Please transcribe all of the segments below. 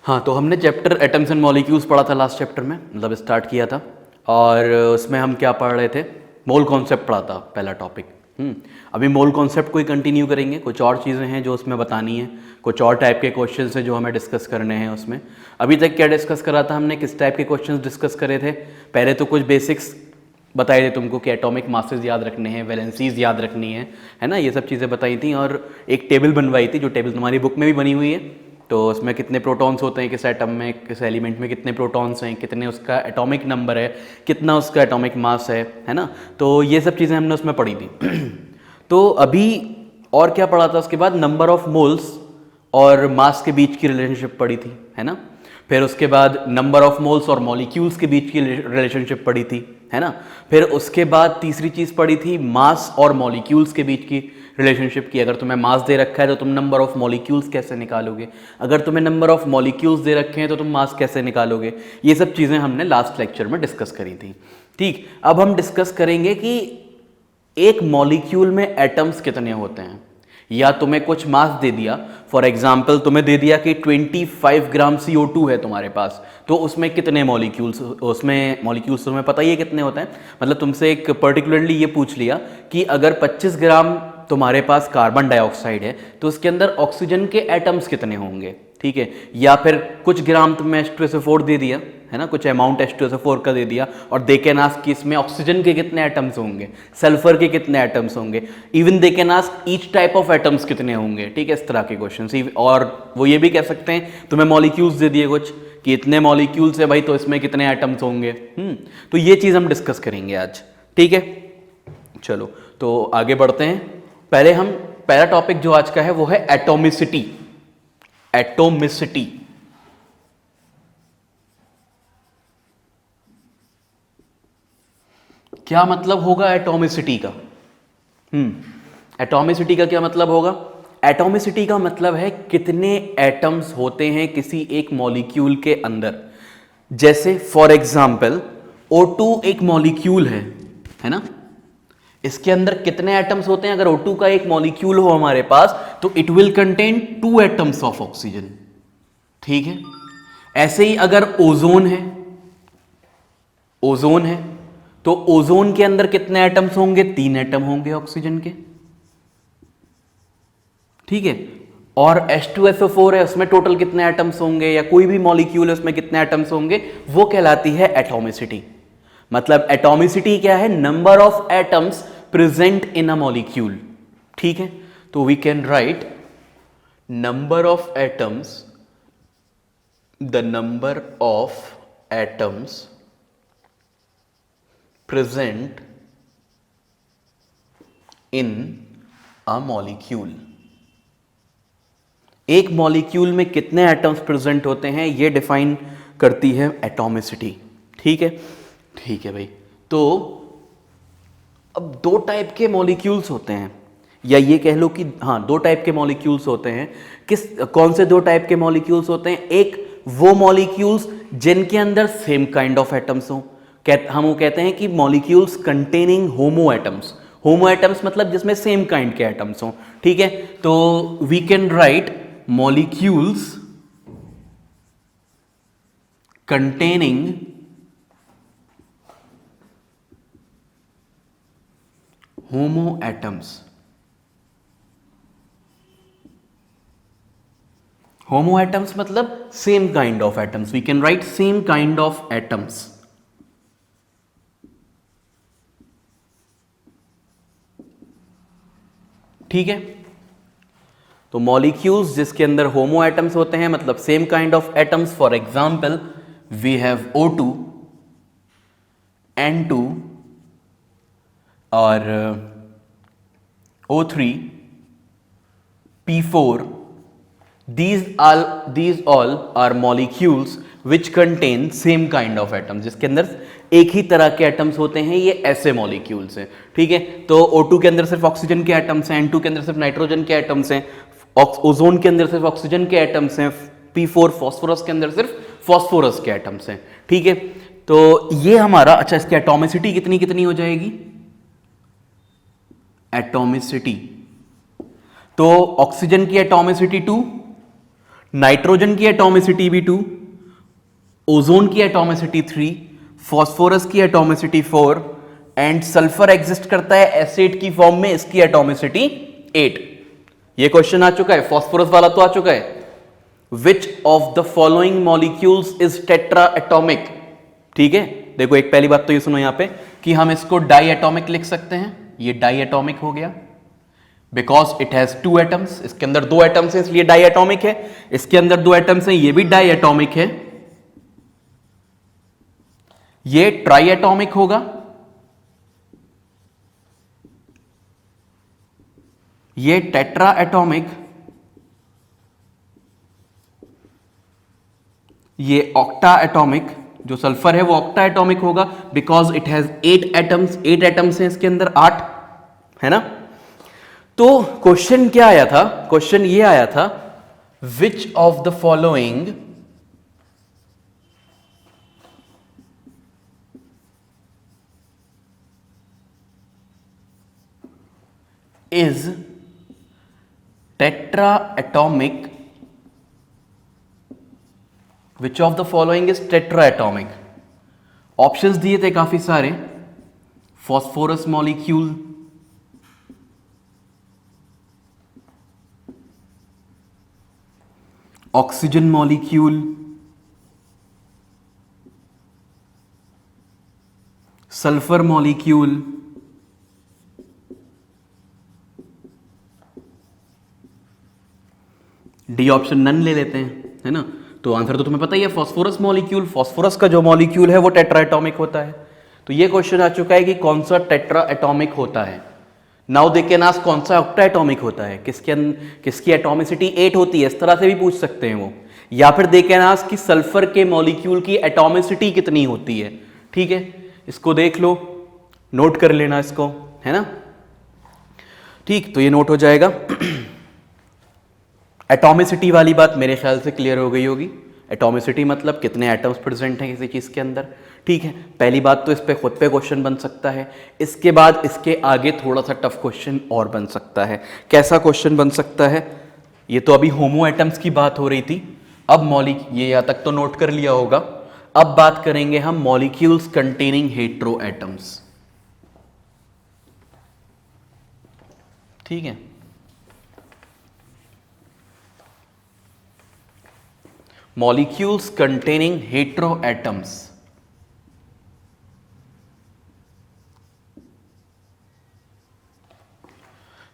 हाँ, तो हमने चैप्टर एटम्स एंड मॉलिक्यूल्स पढ़ा था लास्ट चैप्टर में, मतलब स्टार्ट किया था, और उसमें हम क्या पढ़ रहे थे, मोल कॉन्सेप्ट पढ़ा था पहला टॉपिक। अभी मोल कॉन्सेप्ट को ही कंटिन्यू करेंगे, कुछ और चीज़ें हैं जो उसमें बतानी है, कुछ और टाइप के क्वेश्चंस हैं जो हमें डिस्कस करने हैं उसमें। अभी तक क्या डिस्कस करा था हमने, किस टाइप के क्वेश्चंस डिस्कस करे थे? पहले तो कुछ बेसिक्स बताए थे तुमको कि एटॉमिक मासेस याद रखने हैं, वैलेंसीज याद रखनी है ना, ये सब चीज़ें बताई थी, और एक टेबल बनवाई थी, जो टेबल तुम्हारी बुक में भी बनी हुई है। तो उसमें कितने प्रोटॉन्स होते हैं किस एटम में, किस एलिमेंट में कितने प्रोटॉन्स हैं, कितने उसका एटॉमिक नंबर है, कितना उसका एटॉमिक मास है ना, तो ये सब चीज़ें हमने उसमें पढ़ी थी। तो अभी और क्या पढ़ा था उसके बाद, नंबर ऑफ मोल्स और मास के बीच की रिलेशनशिप पढ़ी थी, है ना। फिर उसके बाद नंबर ऑफ मोल्स और मॉलिक्यूल्स के बीच की रिलेशनशिप पढ़ी थी, है ना। फिर उसके बाद तीसरी चीज़ पढ़ी थी मास और मॉलिक्यूल्स के बीच की रिलेशनशिप की। अगर तुम्हें मास दे रखा है तो तुम नंबर ऑफ मॉलिक्यूल्स कैसे निकालोगे, अगर तुम्हें नंबर ऑफ मॉलिक्यूल्स दे रखे हैं तो तुम मास कैसे निकालोगे। ये सब चीज़ें हमने लास्ट लेक्चर में डिस्कस करी थी। ठीक, अब हम डिस्कस करेंगे कि एक मॉलिक्यूल में एटम्स कितने होते हैं, या तुम्हें कुछ मास दे दिया, फॉर एग्जाम्पल तुम्हें दे दिया कि 25 ग्राम CO2 है तुम्हारे पास, तो उसमें कितने मॉलिक्यूल्स, उसमें मॉलिक्यूल्स तुम्हें पता ही है कितने होते हैं। मतलब तुमसे एक पर्टिकुलरली ये पूछ लिया कि अगर 25 ग्राम तुम्हारे पास कार्बन डाइऑक्साइड है तो उसके अंदर ऑक्सीजन के एटम्स कितने होंगे, ठीक है। या फिर कुछ ग्राम तुम्हें H2SO4 दे दिया, है ना, कुछ अमाउंट H2SO4 का दे दिया, और दे कैन आस्क कि इसमें ऑक्सीजन के कितने एटम्स होंगे, सल्फर के कितने एटम्स होंगे, even they can ask each type of atoms कितने होंगे, ठीक है, इस तरह के क्वेश्चन। और वो ये भी कह सकते हैं, तुम्हें मॉलिक्यूल्स दे दिए कुछ कि इतने मॉलिक्यूल्स है भाई, तो इसमें कितने एटम्स होंगे। तो ये चीज़ हम डिस्कस करेंगे आज, ठीक है। चलो तो आगे बढ़ते हैं। पहला टॉपिक जो आज का है वो है एटॉमिसिटी। एटोमिसिटी, क्या मतलब होगा एटॉमिसिटी का? एटॉमिसिटी का क्या मतलब होगा? एटॉमिसिटी का मतलब है कितने एटम्स होते हैं किसी एक मॉलिक्यूल के अंदर। जैसे फॉर एग्जांपल O2 एक मॉलिक्यूल है ना, इसके अंदर कितने एटम्स होते हैं? अगर O2 का एक मॉलिक्यूल हो हमारे पास तो it will contain 2 atoms of oxygen, ठीक है। ऐसे ही अगर ओजोन है तो ओजोन के अंदर कितने एटम्स होंगे? 3 एटम होंगे ऑक्सीजन के, ठीक है। और H2SO4 है, उसमें टोटल कितने एटम्स होंगे, या कोई भी मॉलिक्यूल है उसमें कितने एटम्स होंगे, वो कहलाती है एटॉमिसिटी। मतलब एटॉमिसिटी क्या है? Number of atoms present in a molecule, ठीक है। तो we can write number of atoms, the number of atoms present in a molecule. एक मॉलिक्यूल में कितने एटम्स प्रेजेंट होते हैं ये डिफाइन करती है एटॉमिसिटी, ठीक है। ठीक है भाई, तो अब 2 टाइप के मॉलिक्यूल्स होते हैं, या ये कह लो कि हाँ 2 टाइप के मॉलिक्यूल्स होते हैं। कौन से 2 टाइप के मॉलिक्यूल्स होते हैं? एक वो मॉलिक्यूल्स जिनके अंदर सेम काइंड ऑफ एटम्स हो, हम वो कहते हैं कि molecules containing homo atoms. Homo atoms मतलब जिसमें सेम काइंड के एटम्स हो, ठीक है। तो we can write molecules containing homo atoms. Homo atoms मतलब same kind of atoms, we can write same kind of atoms, ठीक है। तो मॉलिक्यूल्स जिसके अंदर होमो एटम्स होते हैं, मतलब same kind of atoms, for example we have O2, N2 और O3, P4, these all are molecules which contain same kind of atoms, जिसके अंदर एक ही तरह के एटम्स होते हैं, ये ऐसे मॉलिक्यूल्स हैं, ठीक है। तो O2 के अंदर सिर्फ ऑक्सीजन के एटम्स हैं, N2 के अंदर सिर्फ नाइट्रोजन के एटम्स हैं, ओजोन के अंदर सिर्फ ऑक्सीजन के एटम्स हैं, P4 फॉस्फोरस के अंदर सिर्फ फॉस्फोरस के एटम्स हैं, ठीक है। तो ये हमारा, अच्छा इसकी एटॉमिसिटी कितनी कितनी हो जाएगी? एटॉमिसिटी, तो ऑक्सीजन की एटॉमिसिटी 2, नाइट्रोजन की एटॉमिसिटी भी 2, ओजोन की एटॉमिसिटी 3, फॉस्फोरस की एटॉमिसिटी 4 एंड सल्फर एग्जिस्ट करता है एसिड की फॉर्म में, इसकी एटॉमिसिटी 8। ये क्वेश्चन आ चुका है, फॉस्फोरस वाला तो आ चुका है। विच of the following molecules is tetra atomic. ठीक है, देखो एक पहली बात तो ये सुनो यहां पे कि हम इसको डाई एटॉमिक लिख सकते हैं, ये डाई एटॉमिक हो गया बिकॉज इट हैज 2 एटम्स, इसके अंदर 2 एटम्स है इसलिए डाई एटॉमिक है। इसके अंदर 2 एटम्स हैं, ये भी डाई एटॉमिक है। ये ट्राई एटॉमिक होगा, ये टेट्रा एटॉमिक, ये ऑक्टा एटॉमिक। जो सल्फर है वो ऑक्टा एटॉमिक होगा because it has 8 atoms, 8 atoms हैं इसके अंदर, 8 है ना। तो क्वेश्चन क्या आया था, क्वेश्चन ये आया था which of the following is tetraatomic, which of the following is tetraatomic। Options दिए थे काफी सारे, phosphorus molecule, oxygen molecule, sulphur molecule, D option none ले लेते हैं, है ना। तो आंसर तो तुम्हें पता ही है, फॉस्फोरस मॉलिक्यूल। फॉस्फोरस का जो मॉलिक्यूल है वो टेट्रा एटॉमिक होता है। तो ये क्वेश्चन आ चुका है कि कौन सा टेट्रा एटॉमिक होता है। नाउ दे कैन आस्क कौन सा ऑक्टा एटॉमिक होता है, किसकी एटॉमिसिटी 8 होती है, इस तरह से भी पूछ सकते हैं वो। या फिर दे कैन आस्क कि सल्फर के मॉलिक्यूल की एटॉमिसिटी कितनी होती है। ठीक है, इसको देख लो, नोट कर लेना इसको, है ना। ठीक, तो ये नोट हो जाएगा। एटॉमिसिटी वाली बात मेरे ख्याल से क्लियर हो गई होगी। एटॉमिसिटी मतलब कितने एटम्स प्रेजेंट हैं किसी चीज़ के अंदर। ठीक है, पहली बात तो इस पे खुद पे क्वेश्चन बन सकता है। इसके बाद इसके आगे थोड़ा सा टफ क्वेश्चन और बन सकता है। कैसा क्वेश्चन बन सकता है, ये तो अभी होमो एटम्स की बात हो रही थी। अब ये यहाँ तक तो नोट कर लिया होगा। अब बात करेंगे हम मॉलिक्यूल्स कंटेनिंग हेट्रो एटम्स। ठीक है, molecules containing heteroatoms।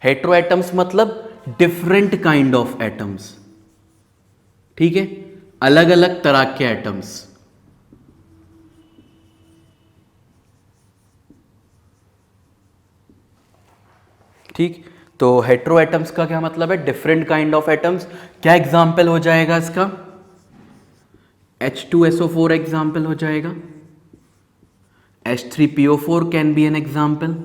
हेट्रोएटम्स मतलब डिफरेंट काइंड ऑफ एटम्स। ठीक है, अलग अलग तरह के एटम्स। ठीक, तो हेट्रोएटम्स का क्या मतलब है, डिफरेंट काइंड ऑफ एटम्स। क्या एग्जाम्पल हो जाएगा इसका, H2SO4 एग्जाम्पल हो जाएगा, H3PO4 can be an example,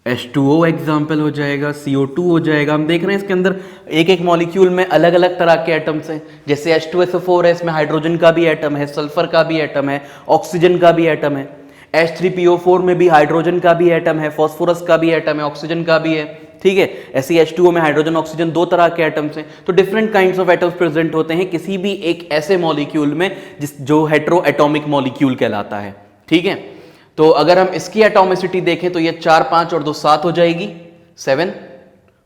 H2O example हो जाएगा, CO2 हो जाएगा। हम देख रहे हैं इसके अंदर एक एक मॉलिक्यूल में अलग अलग तरह के एटम्स हैं। जैसे H2SO4 है, इसमें हाइड्रोजन का भी एटम है, सल्फर का भी एटम है, ऑक्सीजन का भी एटम है। H3PO4 में भी हाइड्रोजन का भी एटम है, फॉस्फोरस का भी एटम है, ऑक्सीजन का भी है। ठीक है, ऐसे H2O में हाइड्रोजन ऑक्सीजन 2 तरह के एटम्स हैं। तो different kinds of atoms present होते हैं किसी भी एक ऐसे मॉलिक्यूल में जो हेट्रो एटॉमिक मॉलिक्यूल कहलाता है। ठीक है, तो अगर हम इसकी एटॉमिसिटी देखें तो ये 4 5 और 2 7 हो जाएगी, 7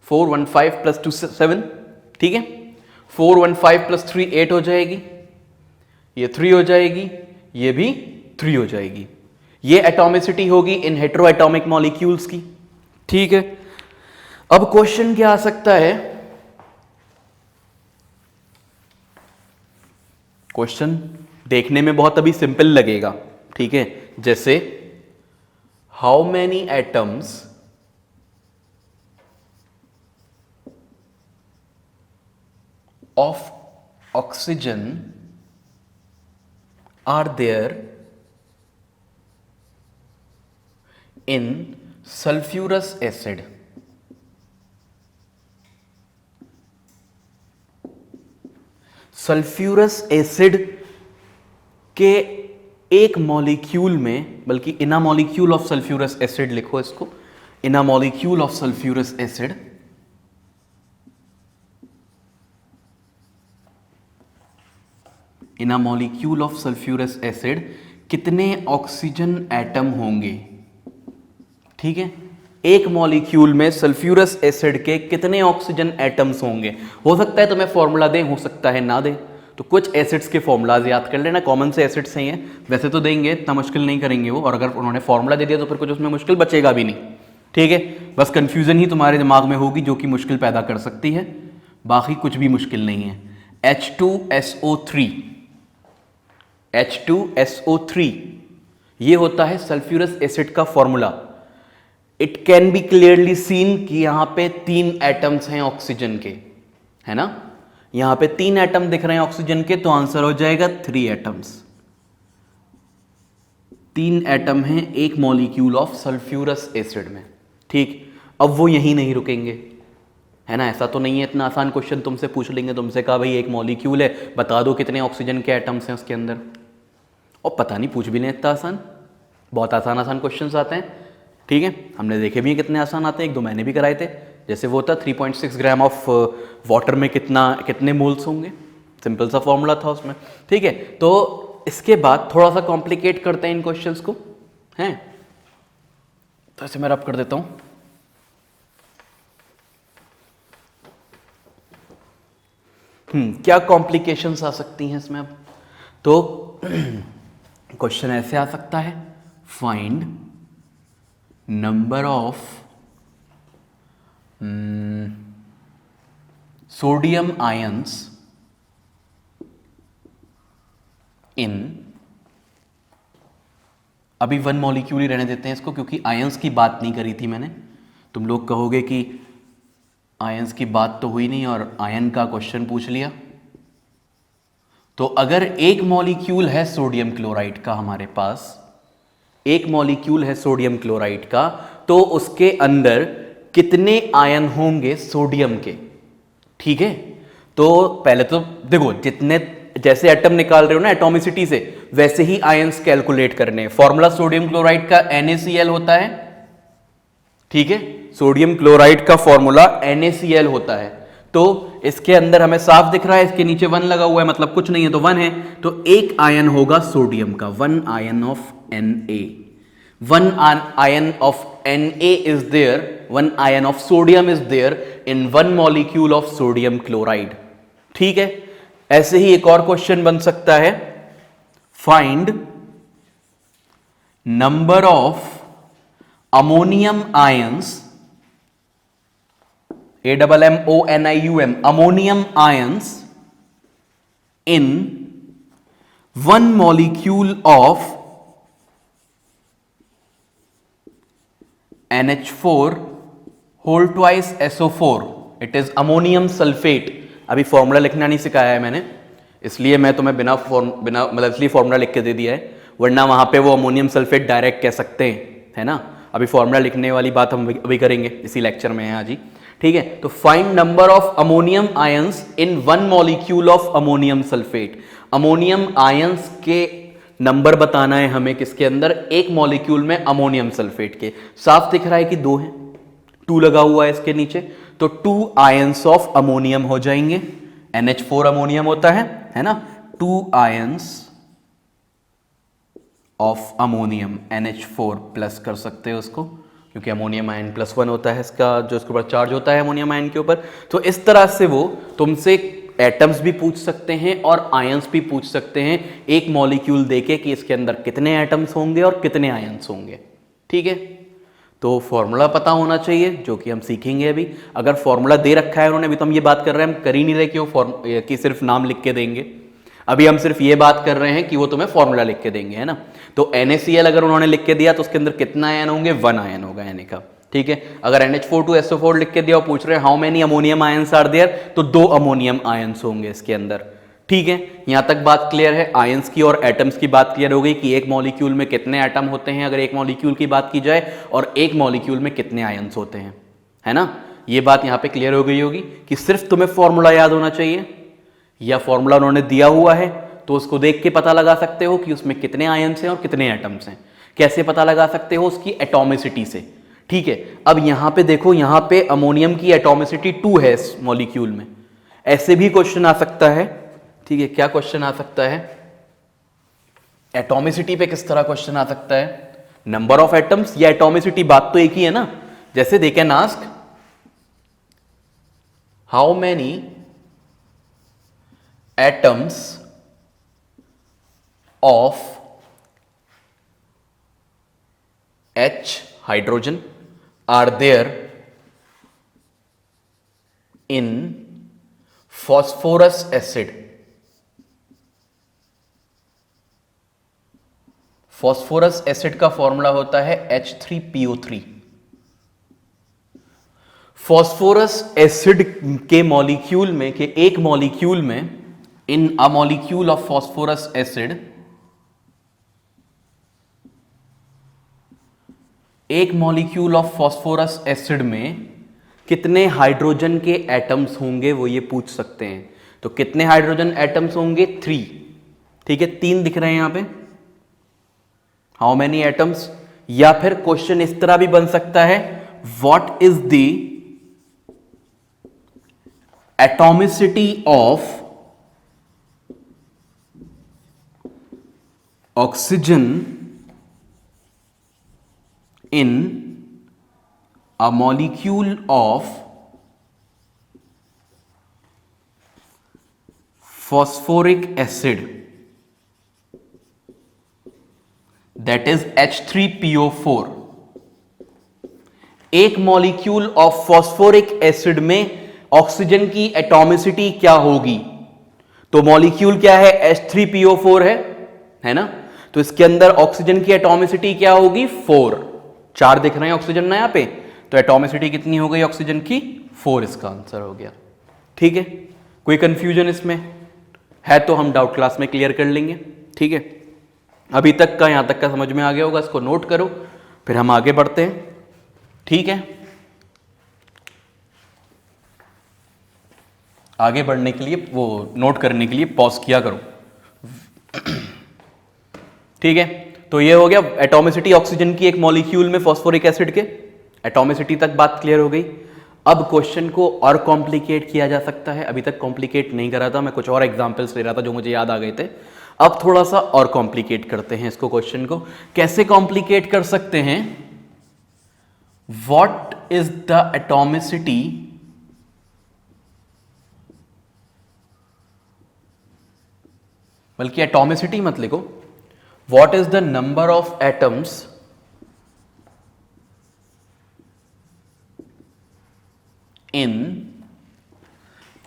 4 1 5 प्लस 2 7। ठीक है, 4 1 5 प्लस 3 8 हो जाएगी, ये 3 हो जाएगी, ये भी 3 हो जाएगी। ये एटॉमिसिटी होगी इन हेट्रो एटॉमिक मॉलिक्यूल्स की। ठीक है, अब क्वेश्चन क्या आ सकता है, क्वेश्चन देखने में बहुत अभी सिंपल लगेगा। ठीक है, जैसे how many atoms of oxygen are there in sulphurous acid. Sulphurous acid के एक मॉलिक्यूल में, बल्कि इना मॉलिक्यूल ऑफ सल्फ्यूरस एसिड लिखो इसको, इना molecule of sulphurous acid in a molecule of sulphurous acid कितने ऑक्सीजन एटम होंगे। ठीक है, एक मॉलिक्यूल में सल्फ्यूरस एसिड के कितने ऑक्सीजन एटम्स होंगे। हो सकता है तुम्हें फॉर्मूला दे, हो सकता है ना दे, तो कुछ एसिड्स के फॉर्मूलाज याद कर लेना, कॉमन से एसिड्स हैं ये, वैसे तो देंगे, इतना मुश्किल नहीं करेंगे वो, और अगर उन्होंने फॉर्मूला दे दिया तो फिर कुछ उसमें मुश्किल बचेगा भी नहीं। ठीक है, बस कंफ्यूजन ही तुम्हारे दिमाग में होगी जो कि मुश्किल पैदा कर सकती है, बाकी कुछ भी मुश्किल नहीं है। H2SO3, H2SO3 ये होता है सल्फ्यूरस एसिड का formula. It can be clearly seen कि यहां पे 3 एटम्स हैं ऑक्सीजन के, है ना, यहां पे 3 एटम दिख रहे हैं ऑक्सीजन के, तो आंसर हो जाएगा 3 एटम्स। 3 एटम हैं एक मॉलिक्यूल ऑफ सल्फ्यूरस एसिड में। ठीक, अब वो यहीं नहीं रुकेंगे, है ना, ऐसा तो नहीं है इतना आसान क्वेश्चन तुमसे पूछ लेंगे, तुमसे कहा भाई एक मॉलिक्यूल है, बता दो कितने ऑक्सीजन के एटम्स हैं उसके अंदर, और पता नहीं पूछ भी नहीं इतना आसान। बहुत आसान आसान क्वेश्चंस आते हैं, ठीक है, हमने देखे भी हैं कितने आसान आते हैं, 1-2 मैंने भी कराए थे। जैसे वो था 3.6 ग्राम ऑफ वाटर में कितने मोल्स होंगे, सिंपल सा फॉर्मूला था उसमें। ठीक है, तो इसके बाद थोड़ा सा कॉम्प्लिकेट करते हैं इन क्वेश्चंस को, हैं, तो ऐसे मैं रब कर देता हूं। क्या कॉम्प्लिकेशंस आ सकती हैं इसमें अब, तो क्वेश्चन ऐसे आ सकता है, find number of sodium ions in, अभी 1 मॉलिक्यूल ही रहने देते हैं इसको, क्योंकि आयंस की बात नहीं करी थी मैंने। तुम लोग कहोगे कि आयंस की बात तो हुई नहीं और आयन का क्वेश्चन पूछ लिया। तो अगर एक मॉलिक्यूल है सोडियम क्लोराइड का हमारे पास, एक मॉलिक्यूल है सोडियम क्लोराइड का, तो उसके अंदर कितने आयन होंगे सोडियम के। ठीक है, तो पहले तो देखो, जितने जैसे एटम निकाल रहे हो ना एटॉमिसिटी से, वैसे ही आयंस कैलकुलेट करने हैं। फॉर्मूला सोडियम क्लोराइड का NaCl होता है। ठीक है, सोडियम क्लोराइड का फॉर्मूला NaCl होता है। तो इसके अंदर हमें साफ दिख रहा है, इसके नीचे 1 लगा हुआ है, मतलब कुछ नहीं है तो 1 है, तो एक आयन होगा सोडियम का, 1 ion of Na। 1 ion of Na is there, 1 ion of sodium is there in 1 molecule of sodium chloride। ठीक है, ऐसे ही एक और क्वेश्चन बन सकता है, find number of ammonium ions, AMMONIUM, ammonium ions in 1 molecule of NH4 whole twice SO4, it is ammonium sulphate. अभी formula लिखना नहीं सिखाया है मैंने, इसलिए मैं तुम्हें बिना मतलब इसलिए फॉर्मूला लिख के दे दिया है, वरना वहां पे वो अमोनियम सल्फेट डायरेक्ट कह सकते हैं, है ना। अभी फॉर्मूला लिखने वाली बात हम अभी करेंगे, इसी लेक्चर में है आज ही। ठीक है, तो find number of ammonium ions in 1 molecule of ammonium sulphate. Ammonium ions के नंबर बताना है हमें किसके अंदर, एक मॉलिक्यूल में अमोनियम सल्फेट के। साफ दिख रहा है कि 2 हैं, 2 लगा हुआ है इसके नीचे, तो 2 आयंस ऑफ अमोनियम हो जाएंगे। NH4 अमोनियम होता है ना, 2 ions of ammonium, NH4 plus कर सकते हो उसको, क्योंकि अमोनियम आयन +1 होता है इसका, जो इसके ऊपर चार्ज होता है अमोनियम आयन के ऊपर। तो इस तरह से वो तुमसे एटम्स भी पूछ सकते हैं और आयंस भी पूछ सकते हैं, एक मॉलिक्यूल देके कि इसके अंदर कितने एटम्स होंगे और कितने आयंस होंगे। ठीक है, तो फॉर्मूला पता होना चाहिए, जो कि हम सीखेंगे अभी। अगर फॉर्मूला दे रखा है उन्होंने, अभी तो हम ये बात कर रहे हैं, हम कर ही नहीं रहे कि वो कि सिर्फ नाम लिख के देंगे, अभी हम सिर्फ ये बात कर रहे हैं कि वो तुम्हें फॉर्मूला लिख के देंगे, है ना। तो NaCl अगर उन्होंने लिख के दिया तो उसके अंदर कितना आयन होंगे, 1 आयन होगा Na का। ठीक है, अगर NH4 लिख के दिया और पूछ रहे हैं how many ammonium ions are there, तो 2 अमोनियम आयंस होंगे इसके अंदर। ठीक है, यहां तक बात क्लियर है। आयंस की और एटम्स की बात क्लियर हो गई कि एक मॉलिक्यूल में कितने एटम होते हैं अगर एक मॉलिक्यूल की बात की जाए, और एक मॉलिक्यूल में कितने आयंस होते हैं, है ना। ये बात यहां पे क्लियर हो गई होगी कि सिर्फ तुम्हें फॉर्मूला याद होना चाहिए, या फॉर्मूला उन्होंने दिया हुआ है तो उसको देख के पता लगा सकते हो कि उसमें कितने आयंस हैं और कितने एटम्स हैं। कैसे पता लगा सकते हो, उसकी एटॉमिसिटी से। ठीक है, अब यहां पे देखो, यहां पे अमोनियम की एटॉमिसिटी 2 है इस मॉलिक्यूल में। ऐसे भी क्वेश्चन आ सकता है ठीक है, क्या क्वेश्चन आ सकता है? एटॉमिसिटी पे किस तरह क्वेश्चन आ सकता है? नंबर ऑफ एटम्स या एटॉमिसिटी, बात तो एक ही है ना। जैसे they can ask how many atoms of H hydrogen are there in phosphorous acid. Phosphorous acid का फॉर्मूला होता है H3PO3। फॉस्फोरस एसिड के मॉलिक्यूल में, के एक मॉलिक्यूल में, in a molecule of phosphorus acid, एक मॉलिक्यूल ऑफ फॉस्फोरस एसिड में कितने हाइड्रोजन के एटम्स होंगे, वो ये पूछ सकते हैं। तो कितने हाइड्रोजन एटम्स होंगे? 3। ठीक है, 3 दिख रहे हैं यहां पे। How many atoms? या फिर क्वेश्चन इस तरह भी बन सकता है, what is the atomicity of oxygen in a molecule of phosphoric acid, that is H3PO4। एक मॉलिक्यूल ऑफ फॉस्फोरिक एसिड में ऑक्सीजन की एटॉमिसिटी क्या होगी? तो मॉलिक्यूल क्या है? H3PO4 है ना। तो इसके अंदर ऑक्सीजन की एटॉमिसिटी क्या होगी? 4। 4 दिख रहे हैं ऑक्सीजन ना यहां पे, तो एटॉमिसिटी कितनी हो गई ऑक्सीजन की? 4। इसका आंसर हो गया। ठीक है, कोई कंफ्यूजन इसमें है तो हम डाउट क्लास में क्लियर कर लेंगे। ठीक है, अभी तक का, यहां तक का समझ में आ गया होगा, इसको नोट करो, फिर हम आगे बढ़ते हैं। ठीक है, आगे बढ़ने के लिए, वो नोट करने के लिए पॉज किया करो। ठीक है, तो ये हो गया एटॉमिसिटी ऑक्सीजन की एक मॉलिक्यूल में फॉस्फोरिक एसिड के। एटॉमिसिटी तक बात क्लियर हो गई। अब क्वेश्चन को और कॉम्प्लिकेट किया जा सकता है। अभी तक कॉम्प्लिकेट नहीं करा था, मैं कुछ और एग्जांपल्स ले रहा था जो मुझे याद आ गए थे। अब थोड़ा सा और कॉम्प्लिकेट करते हैं इसको। क्वेश्चन को कैसे कॉम्प्लिकेट कर सकते हैं? व्हाट इज द एटॉमिसिटी बल्कि एटॉमिसिटी मत लिखो, what is the number of atoms in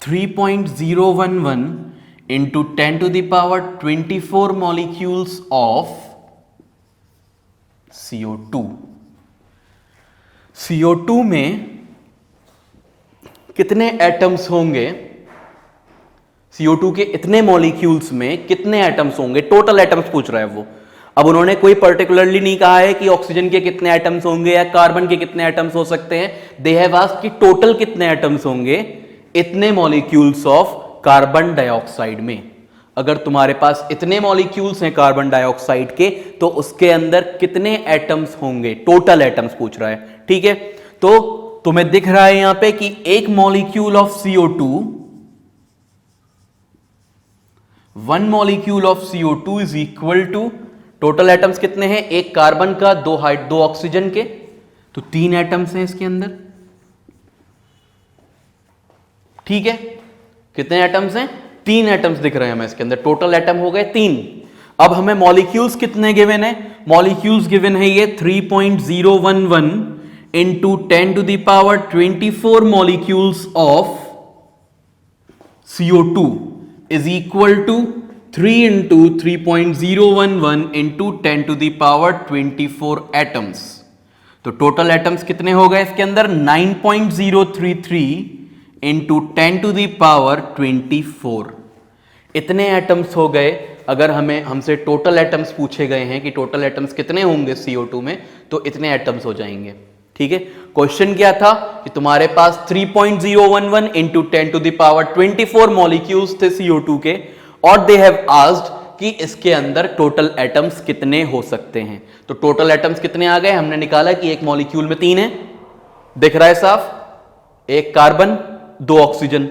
3.011 into 10 to the power 24 molecules of CO2। CO2 में कितने एटम्स होंगे? CO2 के इतने मॉलिक्यूल्स में कितने एटम्स होंगे? टोटल एटम्स पूछ रहा है वो। अब उन्होंने कोई पर्टिकुलरली नहीं कहा है कि ऑक्सीजन के कितने एटम्स होंगे या कार्बन के कितने एटम्स हो सकते हैं। दे हैव आस्क्ड कि टोटल कितने एटम्स होंगे इतने मॉलिक्यूल्स ऑफ कार्बन डाइऑक्साइड में। अगर तुम्हारे पास इतने मॉलिक्यूल्स हैं कार्बन डाइऑक्साइड के, तो उसके अंदर कितने एटम्स होंगे? टोटल एटम्स पूछ रहा है। ठीक है, तो तुम्हें दिख रहा है यहां पे कि एक molecule of CO2, 1 molecule of CO2 is equal to, total atoms कितने हैं? एक कार्बन का, 2 ऑक्सीजन के, तो 3 एटम्स हैं इसके अंदर। ठीक है, कितने एटम्स हैं? 3 एटम्स दिख रहे हैं हमें इसके अंदर। टोटल एटम हो गए 3। अब हमें मॉलिक्यूल्स कितने गिवन है? मॉलिक्यूल्स गिवन है ये 3.011 into 10 to the power 24 molecules of CO2 is equal to 3 into 3.011 into 10 to the power 24 atoms। तो टोटल एटम्स कितने हो गए इसके अंदर? 9.033 into 10 to the power 24। इतने एटम्स हो गए। अगर हमसे टोटल एटम्स पूछे गए हैं कि टोटल एटम्स कितने होंगे CO2 में, तो इतने एटम्स हो जाएंगे। ठीक है, क्वेश्चन क्या था कि तुम्हारे पास 3.011 into 10 to the power 24 molecules थे CO2 के, और दे हैव आस्क्ड कि इसके अंदर टोटल एटम्स कितने हो सकते हैं। तो टोटल एटम्स कितने आ गए? हमने निकाला कि एक मॉलिक्यूल में 3 है, दिख रहा है साफ, एक कार्बन, 2 ऑक्सीजन।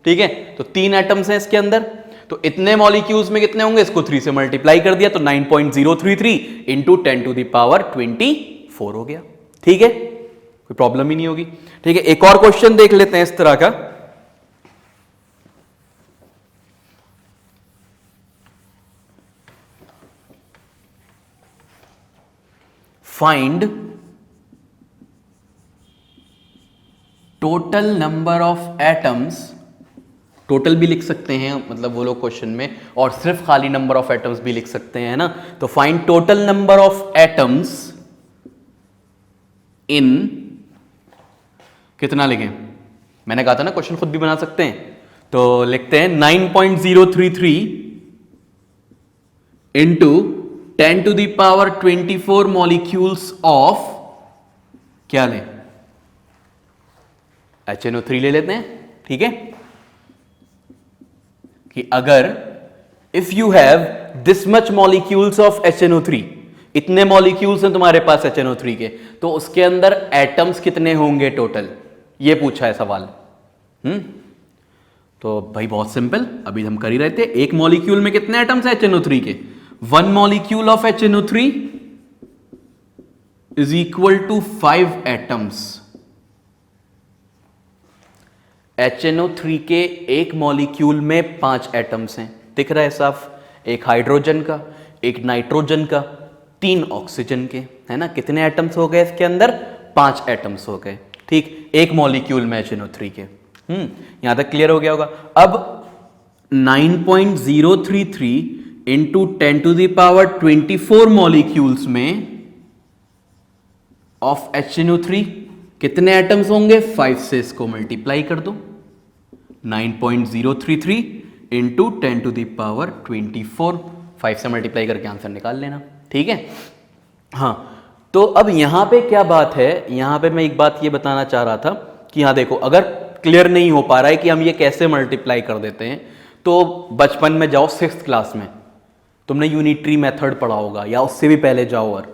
ठीक है, तो 3 एटम्स हैं इसके अंदर। तो इतने मॉलिक्यूल्स में कितने होंगे, इसको 3 से मल्टीप्लाई कर दिया तो 9.033 इंटू 10 टू द पावर 24 हो गया। ठीक है, कोई प्रॉब्लम ही नहीं होगी। ठीक है, एक और क्वेश्चन देख लेते हैं इस तरह का। Find total number of atoms, total भी लिख सकते हैं मतलब वो लोग क्वेश्चन में, और सिर्फ खाली नंबर ऑफ एटम्स भी लिख सकते हैं ना। तो find total number of atoms in, कितना लिखें, मैंने कहा था ना क्वेश्चन खुद भी बना सकते हैं, तो लिखते हैं 9.033 into 10 to the power 24 molecules of, क्या लें, HNO3 ले लेते हैं। ठीक है, कि अगर if you have this much molecules of HNO3, इतने मॉलिक्यूल्स हैं तुम्हारे पास HNO3 के, तो उसके अंदर एटम्स कितने होंगे टोटल, ये पूछा है सवाल। तो भाई बहुत सिंपल, अभी हम कर ही रहे थे। एक मॉलिक्यूल में कितने एटम्स हैं HNO3 के, 1 molecule of HNO3 is equal to 5 atoms. HNO3 के एक मॉलिक्यूल में 5 एटम्स हैं, दिख रहा है साफ, एक हाइड्रोजन का, एक नाइट्रोजन का, 3 ऑक्सीजन के, है ना। कितने एटम्स हो गए इसके अंदर, 5 एटम्स हो गए। ठीक, एक मॉलिक्यूल में HNO3 के। यहां तक क्लियर हो गया होगा। अब 9.033 into 10 to the power 24 molecules में ऑफ HNO3 कितने एटम्स होंगे, 5 से इसको मल्टीप्लाई कर दो, 9.033 इंटू 10 टू द पावर 24, 5 से मल्टीप्लाई करके आंसर निकाल लेना। ठीक है, हाँ। तो अब यहां पे क्या बात है, यहां पे मैं एक बात ये बताना चाह रहा था कि यहां देखो, अगर क्लियर नहीं हो पा रहा है कि हम ये कैसे मल्टीप्लाई कर देते हैं, तो बचपन में जाओ 6th क्लास में, तुमने यूनिटरी मेथड पढ़ा होगा, या उससे भी पहले जाओ, और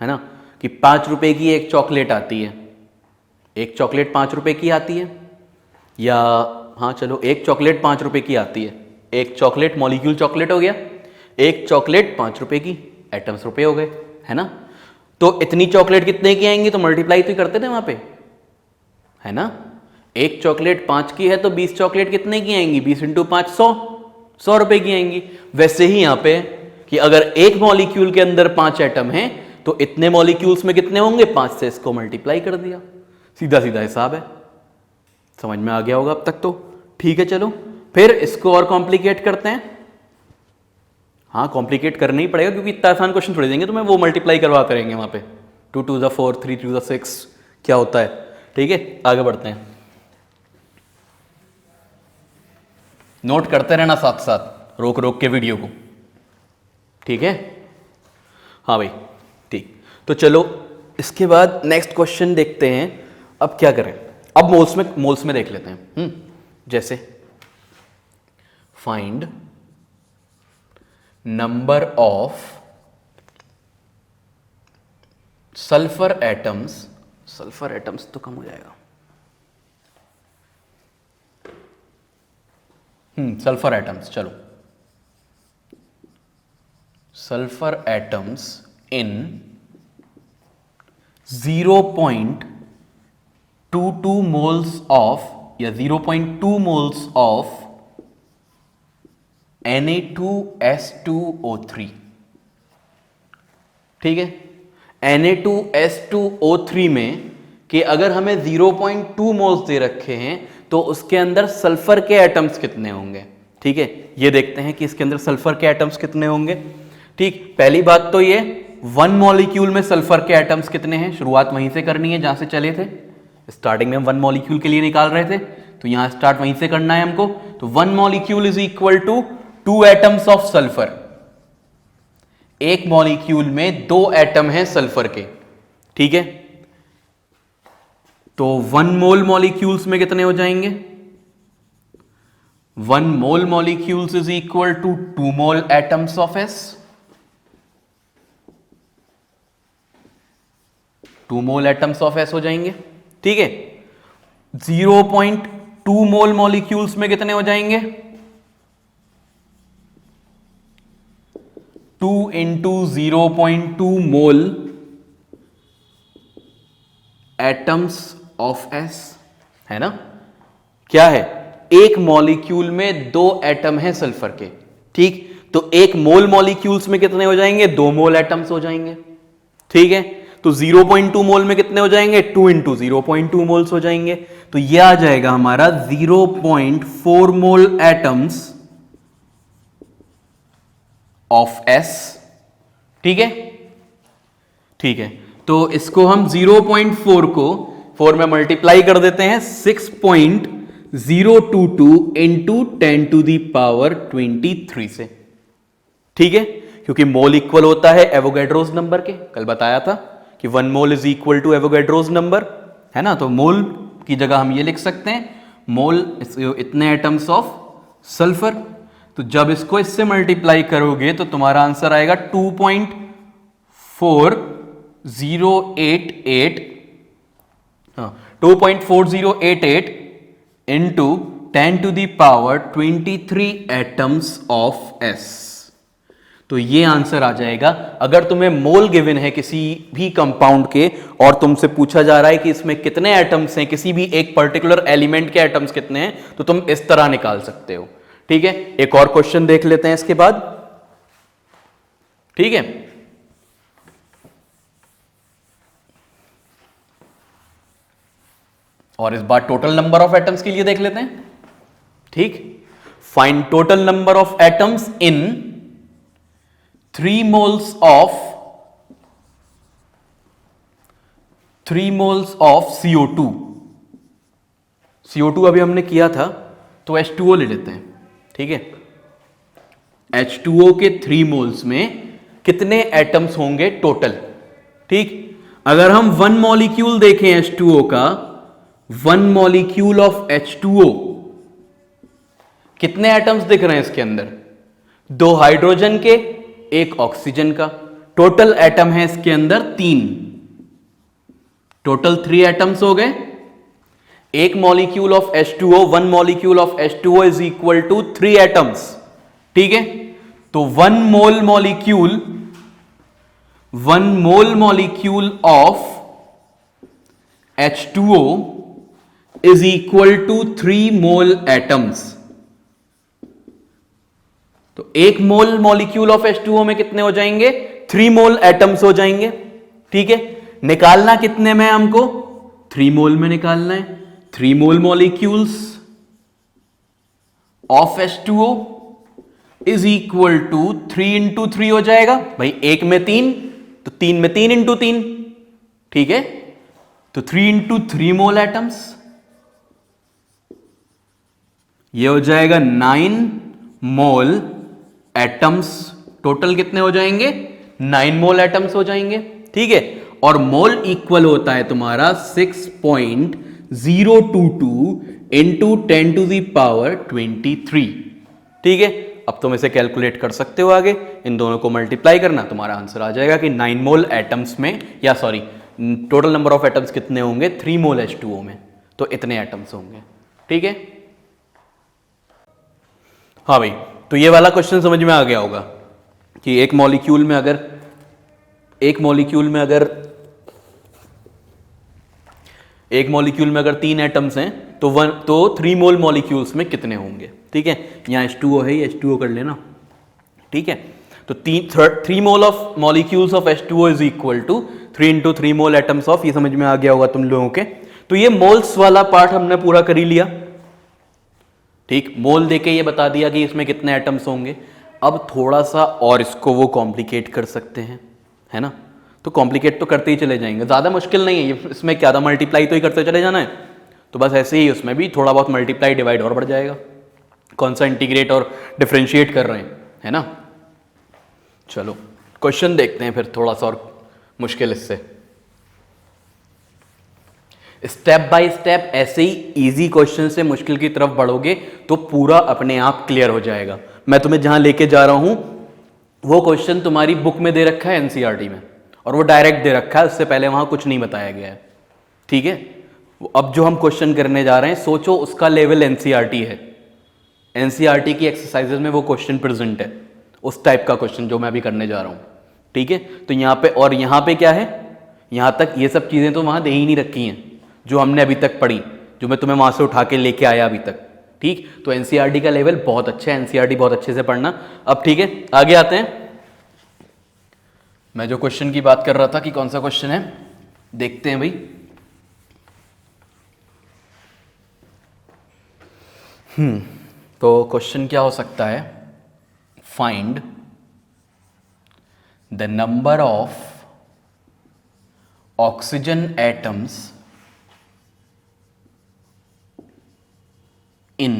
है ना, कि 5 रुपए की एक चॉकलेट आती है, एक चॉकलेट 5 रुपए की आती है, या हाँ चलो एक चॉकलेट 5 रुपए की आती है, एक चॉकलेट मॉलिक्यूल चॉकलेट हो गया, एक चॉकलेट 5 रुपए की, एटम्स रुपए हो गए, है ना। तो इतनी चॉकलेट कितने की आएंगी, तो मल्टीप्लाई तो करते थे वहां पे, है ना। एक चॉकलेट 5 की है तो 20 चॉकलेट कितने की आएंगी, 20 इंटू 5 100 रुपए की आएंगी। वैसे ही यहां पे कि अगर एक मॉलिक्यूल के अंदर 5 एटम हैं तो इतने मॉलिक्यूल्स में कितने होंगे, 5 से इसको मल्टीप्लाई कर दिया, सीधा सीधा हिसाब है। समझ में आ गया होगा अब तक तो। ठीक है, चलो फिर इसको और कॉम्प्लिकेट करते हैं। हाँ, कॉम्प्लिकेट करना ही पड़ेगा क्योंकि इतना आसान क्वेश्चन थोड़ी देंगे, तो मैं वो मल्टीप्लाई करवाते रहेंगे वहां पे, 2 टू द 4 3 टू द 6 क्या होता है। ठीक है, आगे बढ़ते हैं, नोट करते रहना साथ साथ, रोक रोक के वीडियो को। ठीक है, हाँ भाई ठीक। तो चलो इसके बाद नेक्स्ट क्वेश्चन देखते हैं। अब क्या करें, अब मोल्स में देख लेते हैं। जैसे find number of sulphur atoms, sulphur atoms तो कम हो जाएगा, सल्फर एटम्स, चलो sulphur atoms in 0.22 moles of, या 0.2 मोल्स ऑफ Na2S2O3। ठीक है, Na2S2O3 में कि अगर हमें 0.2 मोल्स दे रखे हैं तो उसके अंदर सल्फर के एटम्स कितने होंगे। ठीक है, ये देखते हैं कि इसके अंदर सल्फर के एटम्स कितने होंगे। ठीक, पहली बात तो ये 1 मॉलिक्यूल में सल्फर के एटम्स कितने हैं, शुरुआत वहीं से करनी है जहां से चले थे। स्टार्टिंग में हम 1 मॉलिक्यूल के लिए निकाल रहे थे, तो यहां स्टार्ट वहीं से करना है हमको। तो 1 molecule is equal to 2 atoms of sulphur. एक मॉलिक्यूल में 2 एटम हैं सल्फर के। ठीक है, तो 1 मोल मॉलिक्यूल्स में कितने हो जाएंगे, 1 mole molecules is equal to 2 mole atoms of S. 2 mole atoms of S हो जाएंगे। ठीक है, 0.2 मोल मॉलिक्यूल्स में कितने हो जाएंगे, 2 into 0.2 mole atoms of S, है ना। क्या है, एक मॉलिक्यूल में 2 एटम है सल्फर के, ठीक। तो एक मोल मॉलिक्यूल्स में कितने हो जाएंगे, 2 मोल एटम्स हो जाएंगे, ठीक है। तो 0.2 मोल में कितने हो जाएंगे, 2 इंटू 0.2 मोल्स हो जाएंगे। तो यह आ जाएगा हमारा 0.4 मोल एटम्स ऑफ एस, ठीक है, ठीक है। तो इसको हम 0.4 को 4 में मल्टीप्लाई कर देते हैं 6.022 इंटू 10 टू दी पावर 23 से, ठीक है। क्योंकि मोल इक्वल होता है एवोगैड्रोस नंबर के, कल बताया था कि 1 mole is equal to Avogadro's number, है ना। तो मोल की जगह हम ये लिख सकते हैं मोल इतने एटम्स ऑफ सल्फर। तो जब इसको इससे मल्टीप्लाई करोगे तो तुम्हारा आंसर आएगा 2.4088, हाँ 2.4088 into 10 to the power 23 atoms of S. तो ये आंसर आ जाएगा। अगर तुम्हें मोल गिवन है किसी भी कंपाउंड के और तुमसे पूछा जा रहा है कि इसमें कितने एटम्स हैं, किसी भी एक पर्टिकुलर एलिमेंट के एटम्स कितने हैं, तो तुम इस तरह निकाल सकते हो, ठीक है। एक और क्वेश्चन देख लेते हैं इसके बाद, ठीक है। और इस बार टोटल नंबर ऑफ एटम्स के लिए देख लेते हैं, ठीक। Find total number of atoms in 3 moles of CO2। CO2 अभी हमने किया था, तो H2O ले लेते हैं, ठीक है। H2O के 3 मोल्स में कितने एटम्स होंगे टोटल, ठीक। अगर हम 1 मॉलिक्यूल देखें H2O का, 1 मॉलिक्यूल ऑफ H2O, कितने एटम्स दिख रहे हैं इसके अंदर, 2 हाइड्रोजन के, 1 ऑक्सीजन का। टोटल एटम है इसके अंदर 3, टोटल 3 एटम्स हो गए। एक molecule of H2O, 1 molecule of H2O is equal to 3 atoms, ठीक है। तो 1 mole molecule of H2O is equal to 3 mole atoms. तो 1 मोल मॉलिक्यूल ऑफ H2O में कितने हो जाएंगे, 3 मोल एटम्स हो जाएंगे, ठीक है। निकालना कितने में हमको, 3 मोल में निकालना है। 3 mole molecules of H2O is equal to 3 into 3 हो जाएगा भाई, 1 में 3 तो 3 में 3 इंटू 3, ठीक है। तो 3 इंटू 3 मोल एटम्स, ये हो जाएगा 9 मोल एटम्स। टोटल कितने हो जाएंगे, 9 मोल एटम्स हो जाएंगे, ठीक है। और मोल इक्वल होता है तुम्हारा 6.022 इंटू 10 टू दी पावर 23, ठीक है। अब तुम इसे कैलकुलेट कर सकते हो आगे, इन दोनों को मल्टीप्लाई करना, तुम्हारा आंसर आ जाएगा कि 9 मोल एटम्स में, या sorry total number of atoms कितने होंगे, 3 मोल H2O में, तो इतने एटम्स होंगे, ठीक है। हाँ भाई, तो ये वाला क्वेश्चन समझ में आ गया होगा कि एक मॉलिक्यूल में अगर 3 एटम्स हैं तो 3 मोल मॉलिक्यूल्स में कितने होंगे, ठीक है। यहाँ H2O है, ये H2O कर लेना, ठीक है। तो 3 mole of molecules of H2O is equal to 3 into 3 mole atoms of, ये समझ में आ गया होगा तुम लोगों के। तो ये मोल्स वाला पार्ट हमने पूरा कर ही लिया, ठीक। मोल देके ये बता दिया कि इसमें कितने एटम्स होंगे। अब थोड़ा सा और इसको वो कॉम्प्लिकेट कर सकते हैं, है ना। तो कॉम्प्लिकेट तो करते ही चले जाएंगे, ज़्यादा मुश्किल नहीं है। इसमें क्या था, मल्टीप्लाई तो ही करते चले जाना है। तो बस ऐसे ही उसमें भी थोड़ा बहुत मल्टीप्लाई डिवाइड और बढ़ जाएगा। कौन सा इंटीग्रेट और डिफ्रेंशिएट कर रहे हैं, है ना। चलो क्वेश्चन देखते हैं फिर थोड़ा सा और मुश्किल इससे। स्टेप बाय स्टेप ऐसे ही इजी क्वेश्चन से मुश्किल की तरफ बढ़ोगे तो पूरा अपने आप क्लियर हो जाएगा। मैं तुम्हें जहां लेके जा रहा हूं वो क्वेश्चन तुम्हारी बुक में दे रखा है एनसीईआरटी में, और वो डायरेक्ट दे रखा है, उससे पहले वहां कुछ नहीं बताया गया है, ठीक है। अब जो हम क्वेश्चन करने जा रहे हैं, सोचो उसका लेवल एनसीईआरटी है, एनसीईआरटी की एक्सरसाइजेज में वो क्वेश्चन प्रेजेंट है, उस टाइप का क्वेश्चन जो मैं अभी करने जा रहा हूँ, ठीक है। तो यहाँ पे और यहाँ पे क्या है, यहाँ तक ये सब चीज़ें तो वहाँ दे ही नहीं रखी हैं जो हमने अभी तक पढ़ी, जो मैं तुम्हें वहाँ से उठा के लेके आया अभी तक, ठीक। तो एनसीईआरटी का लेवल बहुत अच्छा है, एनसीईआरटी बहुत अच्छे से पढ़ना। अब ठीक है, आगे आते हैं। मैं जो क्वेश्चन की बात कर रहा था कि कौन सा क्वेश्चन है, देखते हैं भाई। तो क्वेश्चन क्या हो सकता है, find the number of oxygen atoms in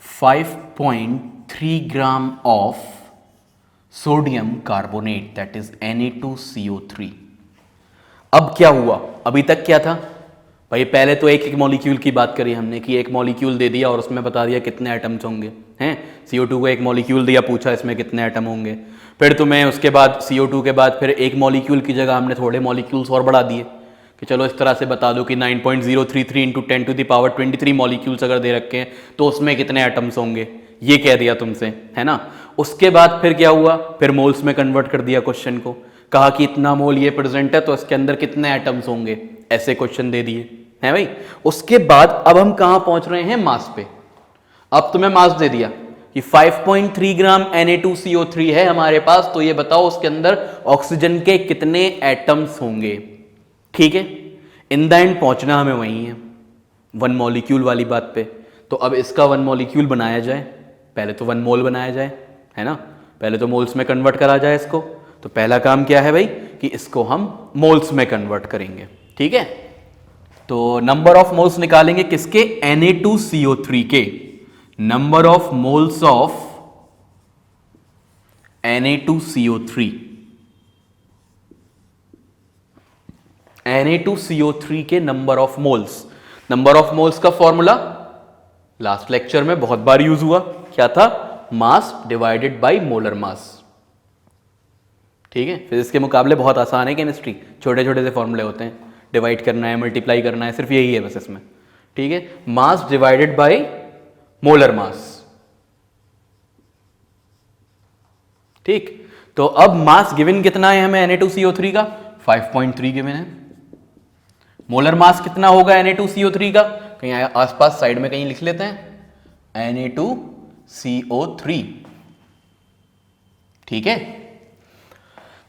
5.3 gram of sodium carbonate, that is Na2CO3। अब क्या हुआ, अभी तक क्या था भाई, पहले तो एक एक मॉलिक्यूल की बात करी हमने कि एक मॉलिक्यूल दे दिया और उसमें बता दिया कितने एटम्स होंगे, हैं। CO2 को एक मॉलिक्यूल दिया, पूछा इसमें कितने एटम होंगे। फिर तुम्हें उसके बाद CO2 के बाद फिर एक मॉलिक्यूल की जगह हमने थोड़े मॉलिक्यूल्स और बढ़ा दिए कि चलो इस तरह से बता दो कि 9.033 इंटू 10⁻23 मॉलिक्यूल्स अगर दे रखे हैं तो उसमें कितने एटम्स होंगे, ये कह दिया तुमसे, है ना। उसके बाद फिर क्या हुआ, फिर मोल्स में कन्वर्ट कर दिया क्वेश्चन को, कहा कि इतना मोल ये प्रेजेंट है तो इसके अंदर कितने एटम्स होंगे, ऐसे क्वेश्चन दे दिए, है भाई। उसके बाद अब हम कहाँ पहुंच रहे हैं, मास पे। अब तुम्हें मास दे दिया कि 5.3 ग्राम Na2CO3 है हमारे पास, तो ये बताओ उसके अंदर ऑक्सीजन के कितने एटम्स होंगे, ठीक है। इन द एंड पहुंचना हमें वहीं है, वन मॉलिक्यूल वाली बात पे। तो अब इसका वन मॉलिक्यूल बनाया जाए, पहले तो वन मोल बनाया जाए, है ना। पहले तो मोल्स में कन्वर्ट करा जाए इसको। तो पहला काम क्या है भाई कि इसको हम मोल्स में कन्वर्ट करेंगे, ठीक है। तो नंबर ऑफ मोल्स निकालेंगे किसके, Na2CO3 के। Number of moles of Na2CO3, Na2CO3 के number of moles. Number of moles का फॉर्मूला लास्ट लेक्चर में बहुत बार यूज हुआ, क्या था, मास डिवाइडेड बाय मोलर मास, ठीक है। फिजिक्स के मुकाबले बहुत आसान है केमिस्ट्री, छोटे छोटे से फॉर्मूले होते हैं, डिवाइड करना है, मल्टीप्लाई करना है, सिर्फ यही है बस इसमें, ठीक है। Mass divided by molar mass, ठीक। तो अब मास गिवन कितना है हमें Na2CO3 का, 5.3 गिवन है। मोलर मास कितना होगा Na2CO3 का, कहीं आसपास साइड में कहीं लिख लेते हैं, Na2CO3, ठीक है।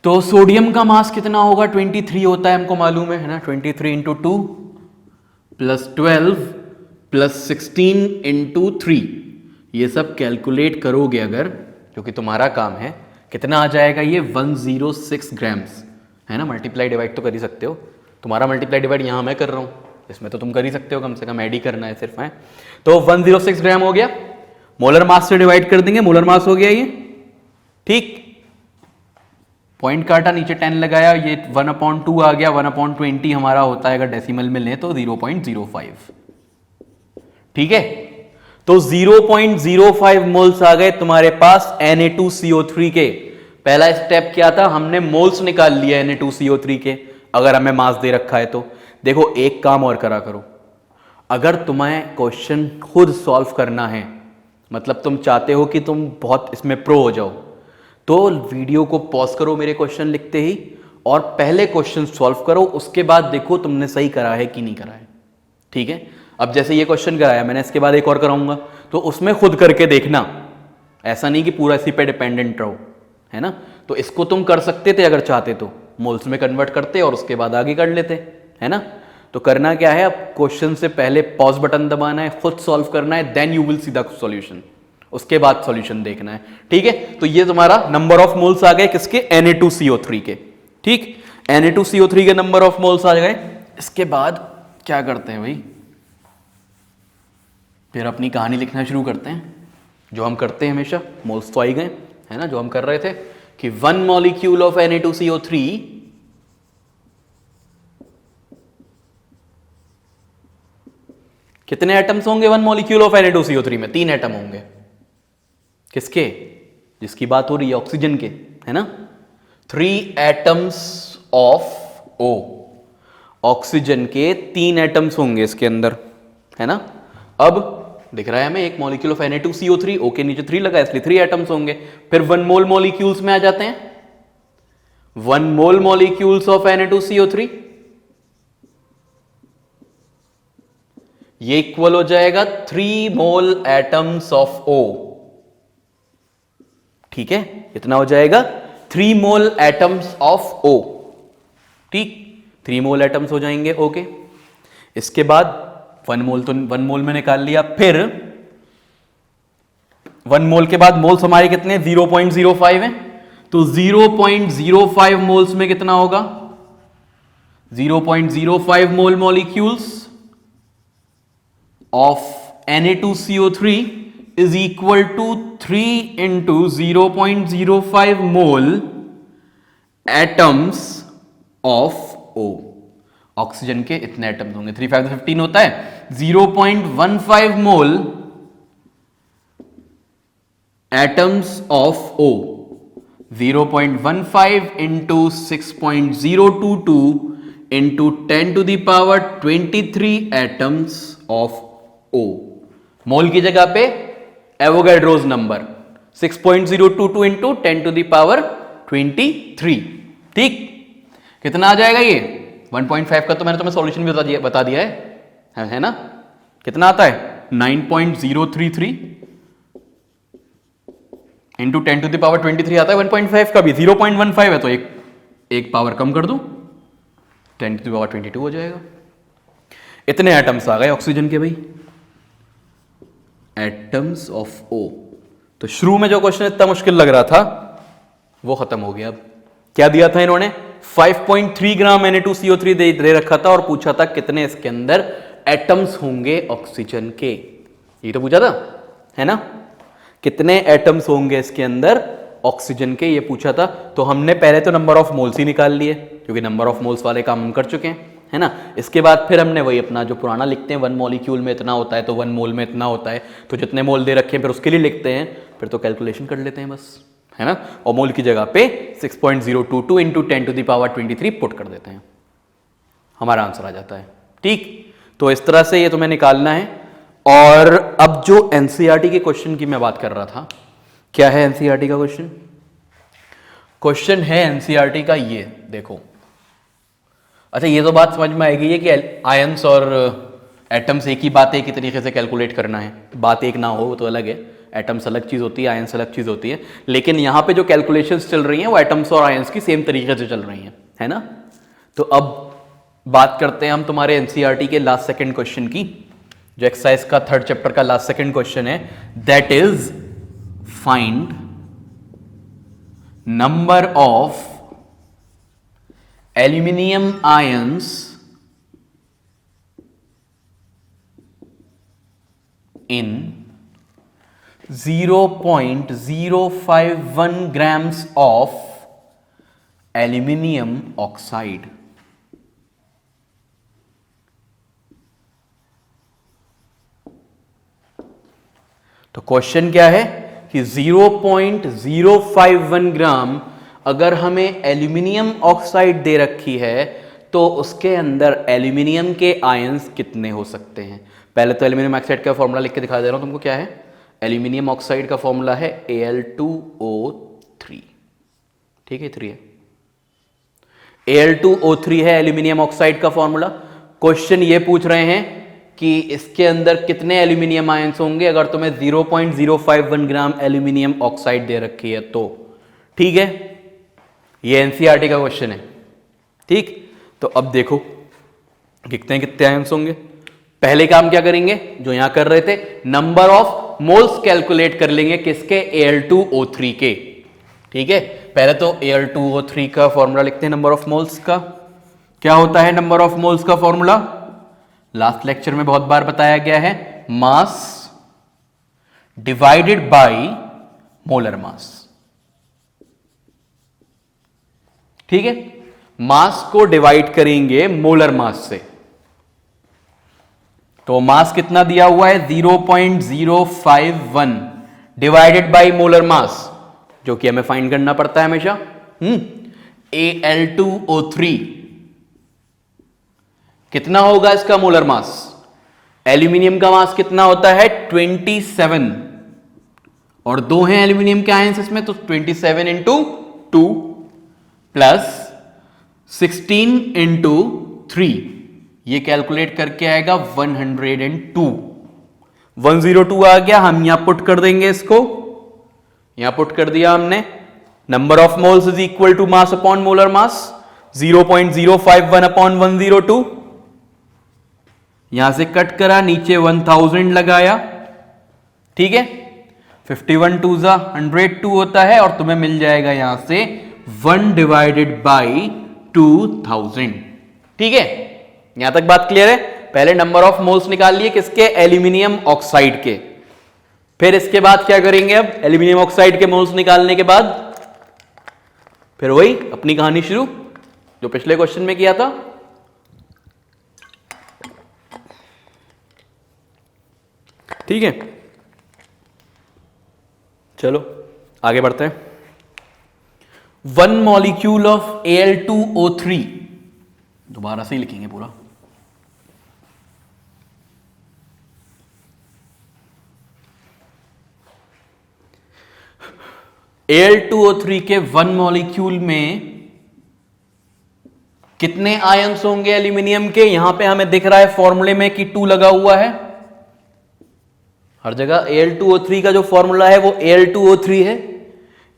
तो सोडियम का मास कितना होगा, 23 होता है, हमको मालूम है ना। 23 इंटू 2 प्लस 12 प्लस 16 इंटू 3, ये सब कैलकुलेट करोगे अगर, जो कि तुम्हारा काम है, कितना आ जाएगा ये, 106 ग्राम्स, है ना। मल्टीप्लाई डिवाइड तो कर ही सकते हो, तुम्हारा मल्टीप्लाई डिवाइड यहाँ मैं कर रहा हूँ, इसमें तो तुम कर ही सकते हो, कम से कम ऐड ही करना है सिर्फ, है। तो 106 ग्राम हो गया, मोलर मास से डिवाइड कर देंगे, मोलर मास हो गया ये, ठीक। पॉइंट काटा, नीचे 10 लगाया, ये 1/2 आ गया, 1/20 हमारा होता है अगर डेसिमल में लें तो 0.05, ठीक है। तो 0.05 मोल्स आ गए तुम्हारे पास Na2CO3 के। पहला स्टेप क्या था, हमने मोल्स निकाल लिया Na2CO3 के, अगर हमें मास दे रखा है तो। देखो एक काम और करा करो, अगर तुम्हें क्वेश्चन खुद सॉल्व करना है, मतलब तुम चाहते हो कि तुम बहुत इसमें प्रो हो जाओ, तो वीडियो को पॉज करो मेरे क्वेश्चन लिखते ही, और पहले क्वेश्चन सॉल्व करो, उसके बाद देखो तुमने सही करा है कि नहीं करा है, ठीक है। अब जैसे ये क्वेश्चन कराया मैंने, इसके बाद एक और कराऊंगा, तो उसमें खुद करके देखना, ऐसा नहीं कि पूरा इसी पे डिपेंडेंट रहो, है ना। तो इसको तुम कर सकते थे अगर चाहते तो, मोल्स में कन्वर्ट करते और उसके बाद आगे कर लेते, है ना। तो करना क्या है, अब क्वेश्चन से पहले पॉज बटन दबाना है, खुद सॉल्व करना है, then you will see the solution, उसके बाद सॉल्यूशन देखना है, ठीक है। तो ये तुम्हारा नंबर ऑफ मोल्स आ गए किसके, Na2CO3 के, ठीक। Na2CO3 के नंबर ऑफ मोल्स आ गए। इसके बाद क्या करते हैं भाई, फिर अपनी कहानी लिखना शुरू करते हैं, जो हम करते हैं हमेशा। मोल्स तो आ ही गए, है ना, जो हम कर रहे थे कि 1 मॉलिक्यूल ऑफ Na2CO3 कितने एटम्स होंगे, 1 मॉलिक्यूल ऑफ Na2CO3 में 3 एटम होंगे। किसके, जिसकी बात हो रही है ऑक्सीजन के, है ना। 3 एटम्स ऑफ O, ऑक्सीजन के 3 एटम्स होंगे इसके अंदर, है ना। अब दिख रहा है हमें, एक मॉलिक्यूल ऑफ Na2CO3, O के नीचे 3 लगा इसलिए 3 एटम्स होंगे। फिर 1 मोल मॉलिक्यूल्स में आ जाते हैं, 1 मोल मॉलिक्यूल्स ऑफ Na2CO3, ये इक्वल हो जाएगा 3 मोल एटम्स ऑफ O। ठीक है, इतना हो जाएगा 3 मोल एटम्स ऑफ O। ठीक, 3 मोल एटम्स हो जाएंगे O के। इसके बाद 1 मोल तो 1 मोल में निकाल लिया, फिर 1 मोल के बाद मोल्स हमारे कितने 0.05 हैं, तो 0.05 मोल्स में कितना होगा 0.05 mole molecules of Na2CO3 is equal to 3 into 0.05 mole atoms of O। Oxygen के इतने एटम्स होंगे, 3 5 15 होता है, 0.15 mole atoms of O, 0.15 into 6.022 into 10 to the power 23 atoms of O। Mole की जगह पे Avogadro's number 6.022 into 10 to the power 23। ठीक, कितना आ जाएगा ये 1.5 का तो मैंने तुम्हें सॉल्यूशन भी बता दिया है ना, कितना आता है 9.033 इंटू 10 टू द पावर 23 आता है, 1.5 का भी 0.15 है तो एक पावर कम कर दो 10 टू द पावर 22 हो जाएगा। इतने एटम्स आ गए ऑक्सीजन के भाई, एटम्स ऑफ O। तो शुरू में जो क्वेश्चन इतना मुश्किल लग रहा था वो खत्म हो गया। अब क्या दिया था इन्होंने 5.3 ग्राम Na2CO3 दे रखा था और पूछा था कितने इसके अंदर एटम्स होंगे ऑक्सीजन के, ये तो पूछा था है ना, कितने एटम्स होंगे इसके अंदर ऑक्सीजन के, ये पूछा था। तो हमने पहले तो नंबर ऑफ मोल्स ही निकाल लिए क्योंकि नंबर ऑफ मोल्स वाले काम हम कर चुके हैं, है ना। इसके बाद फिर हमने वही अपना जो पुराना लिखते हैं 1 मॉलिक्यूल में इतना होता है तो 1 मोल में इतना होता है, तो जितने मोल दे रखे हैं फिर उसके लिए लिखते हैं, फिर तो कैलकुलेशन कर लेते हैं बस, है ना। और मोल की जगह पे 6.022 into 10 to the power 23 put कर देते हैं, हमारा आंसर आ जाता है। ठीक, तो इस तरह से ये तुम्हें निकालना है। और अब जो एनसीईआरटी के क्वेश्चन की मैं बात कर रहा था, क्या है एनसीईआरटी का क्वेश्चन? क्वेश्चन है एनसीईआरटी का ये देखो। अच्छा, ये तो बात समझ में आएगी है कि आयंस और एटम्स एक ही बात एक ही तरीके से कैलकुलेट करना है, बात एक ना हो तो अलग है, एटम्स अलग चीज होती है, आयंस अलग चीज होती है, लेकिन यहां पे जो कैलकुलेशंस चल रही हैं वो एटम्स और आयंस की सेम तरीके से चल रही हैं, है ना। तो अब बात करते हैं हम तुम्हारे एनसीईआरटी के लास्ट सेकंड क्वेश्चन की, जो एक्सरसाइज का 3rd चैप्टर का लास्ट सेकंड क्वेश्चन है, that is find number of aluminium ions in 0.051 grams of aluminium oxide। तो क्वेश्चन क्या है कि 0.051 ग्राम अगर हमें एल्यूमिनियम ऑक्साइड दे रखी है तो उसके अंदर एल्यूमिनियम के आयंस कितने हो सकते हैं। पहले तो एल्यूमिनियम ऑक्साइड का फॉर्मूला लिख के दिखा दे रहा हूं तुमको। क्या है एल्यूमिनियम ऑक्साइड का फॉर्मूला? है Al2O3। ठीक है, 3 है, Al2O3 है एल्यूमिनियम ऑक्साइड का फॉर्मूला। क्वेश्चन ये पूछ रहे हैं कि इसके अंदर कितने एल्यूमिनियम आयंस होंगे अगर तुम्हें 0.051 ग्राम एल्यूमिनियम ऑक्साइड दे रखी है तो। ठीक है, ये एनसीईआरटी का क्वेश्चन है। ठीक, तो अब देखो लिखते हैं कितने आयंस होंगे। पहले काम क्या करेंगे जो यहां कर रहे थे, नंबर ऑफ मोल्स कैलकुलेट कर लेंगे किसके, Al2O3 के। ठीक है, पहले तो Al2O3 का फॉर्मूला लिखते हैं नंबर ऑफ मोल्स का। क्या होता है नंबर ऑफ मोल्स का फॉर्मूला? लास्ट लेक्चर में बहुत बार बताया गया है, mass divided by molar mass. ठीक है, मास को डिवाइड करेंगे मोलर मास से। तो मास कितना दिया हुआ है 0.051 डिवाइडेड बाय मोलर मास, जो कि हमें फाइंड करना पड़ता है हमेशा। Al2O3 कितना होगा इसका मोलर मास? एल्यूमिनियम का मास कितना होता है 27, और दो हैं एल्यूमिनियम के आयंस इसमें, तो 27 इंटू 2 प्लस 16 इंटू 3, ये कैलकुलेट करके आएगा 102। 102 आ गया, हम यहां पुट कर देंगे इसको, यहां पुट कर दिया हमने। Number of moles is equal to mass upon molar mass, 0.051 upon 102। यहां से कट करा, नीचे 1000 लगाया, ठीक है। 51 टू जा 102 होता है, और तुम्हें मिल जाएगा यहां से 1 डिवाइडेड बाई 2000, ठीक है। यहां तक बात क्लियर है। पहले नंबर ऑफ मोल्स निकाल लिए किसके, एल्यूमिनियम ऑक्साइड के। फिर इसके बाद क्या करेंगे, अब एल्यूमिनियम ऑक्साइड के मोल्स निकालने के बाद फिर वही अपनी कहानी शुरू जो पिछले क्वेश्चन में किया था। ठीक है, चलो आगे बढ़ते हैं। 1 मॉलिक्यूल ऑफ Al2O3, दोबारा से ही लिखेंगे पूरा। Al2O3 के 1 मॉलिक्यूल में कितने आयंस होंगे एल्यूमिनियम के? यहां पे हमें दिख रहा है फॉर्मूले में कि 2 लगा हुआ है हर जगह। Al2O3 का जो फॉर्मूला है वो Al2O3 है।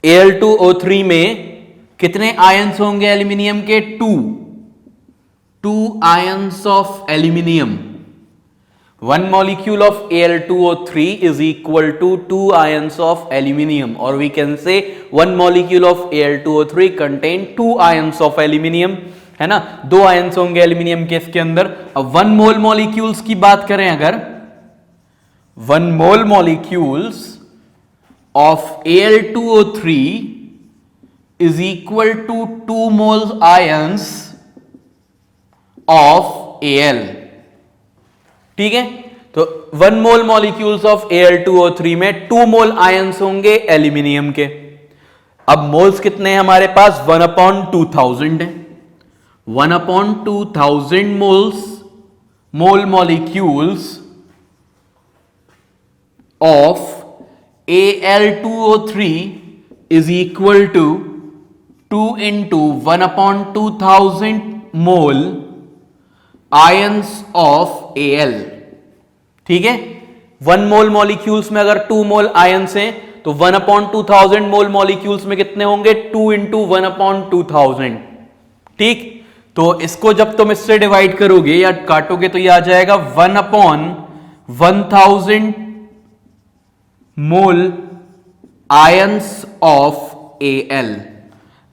Al2O3 में कितने आयंस होंगे एल्यूमिनियम के? 2 ions of aluminium. 1 molecule of Al2O3 is equal to 2 ions of aluminium, or we can say 1 molecule of Al2O3 contain 2 ions of aluminium, है ना। 2 आयंस होंगे एल्यूमिनियम के इसके अंदर। अब 1 मोल मॉलिक्यूल्स की बात करें अगर, 1 mole molecules of Al2O3 is equal to 2 moles ions of Al, ठीक है। तो 1 मोल मॉलिक्यूल्स ऑफ Al2O3 में 2 मोल आयंस होंगे एल्यूमिनियम के। अब मोल्स कितने हैं हमारे पास? 1/2000 है। 1/2000 mole molecules of Al2O3 is equal to 2 into 1/2000 mole ions of Al, ठीक है। 1 मोल मॉलिक्यूल्स में अगर 2 मोल आयंस हैं तो 1/2000 मोल मॉलिक्यूल्स में कितने होंगे? 2 इंटू 1/2000, ठीक। तो इसको जब तुम इससे डिवाइड करोगे या काटोगे तो ये आ जाएगा 1/1000 मोल आयंस ऑफ Al।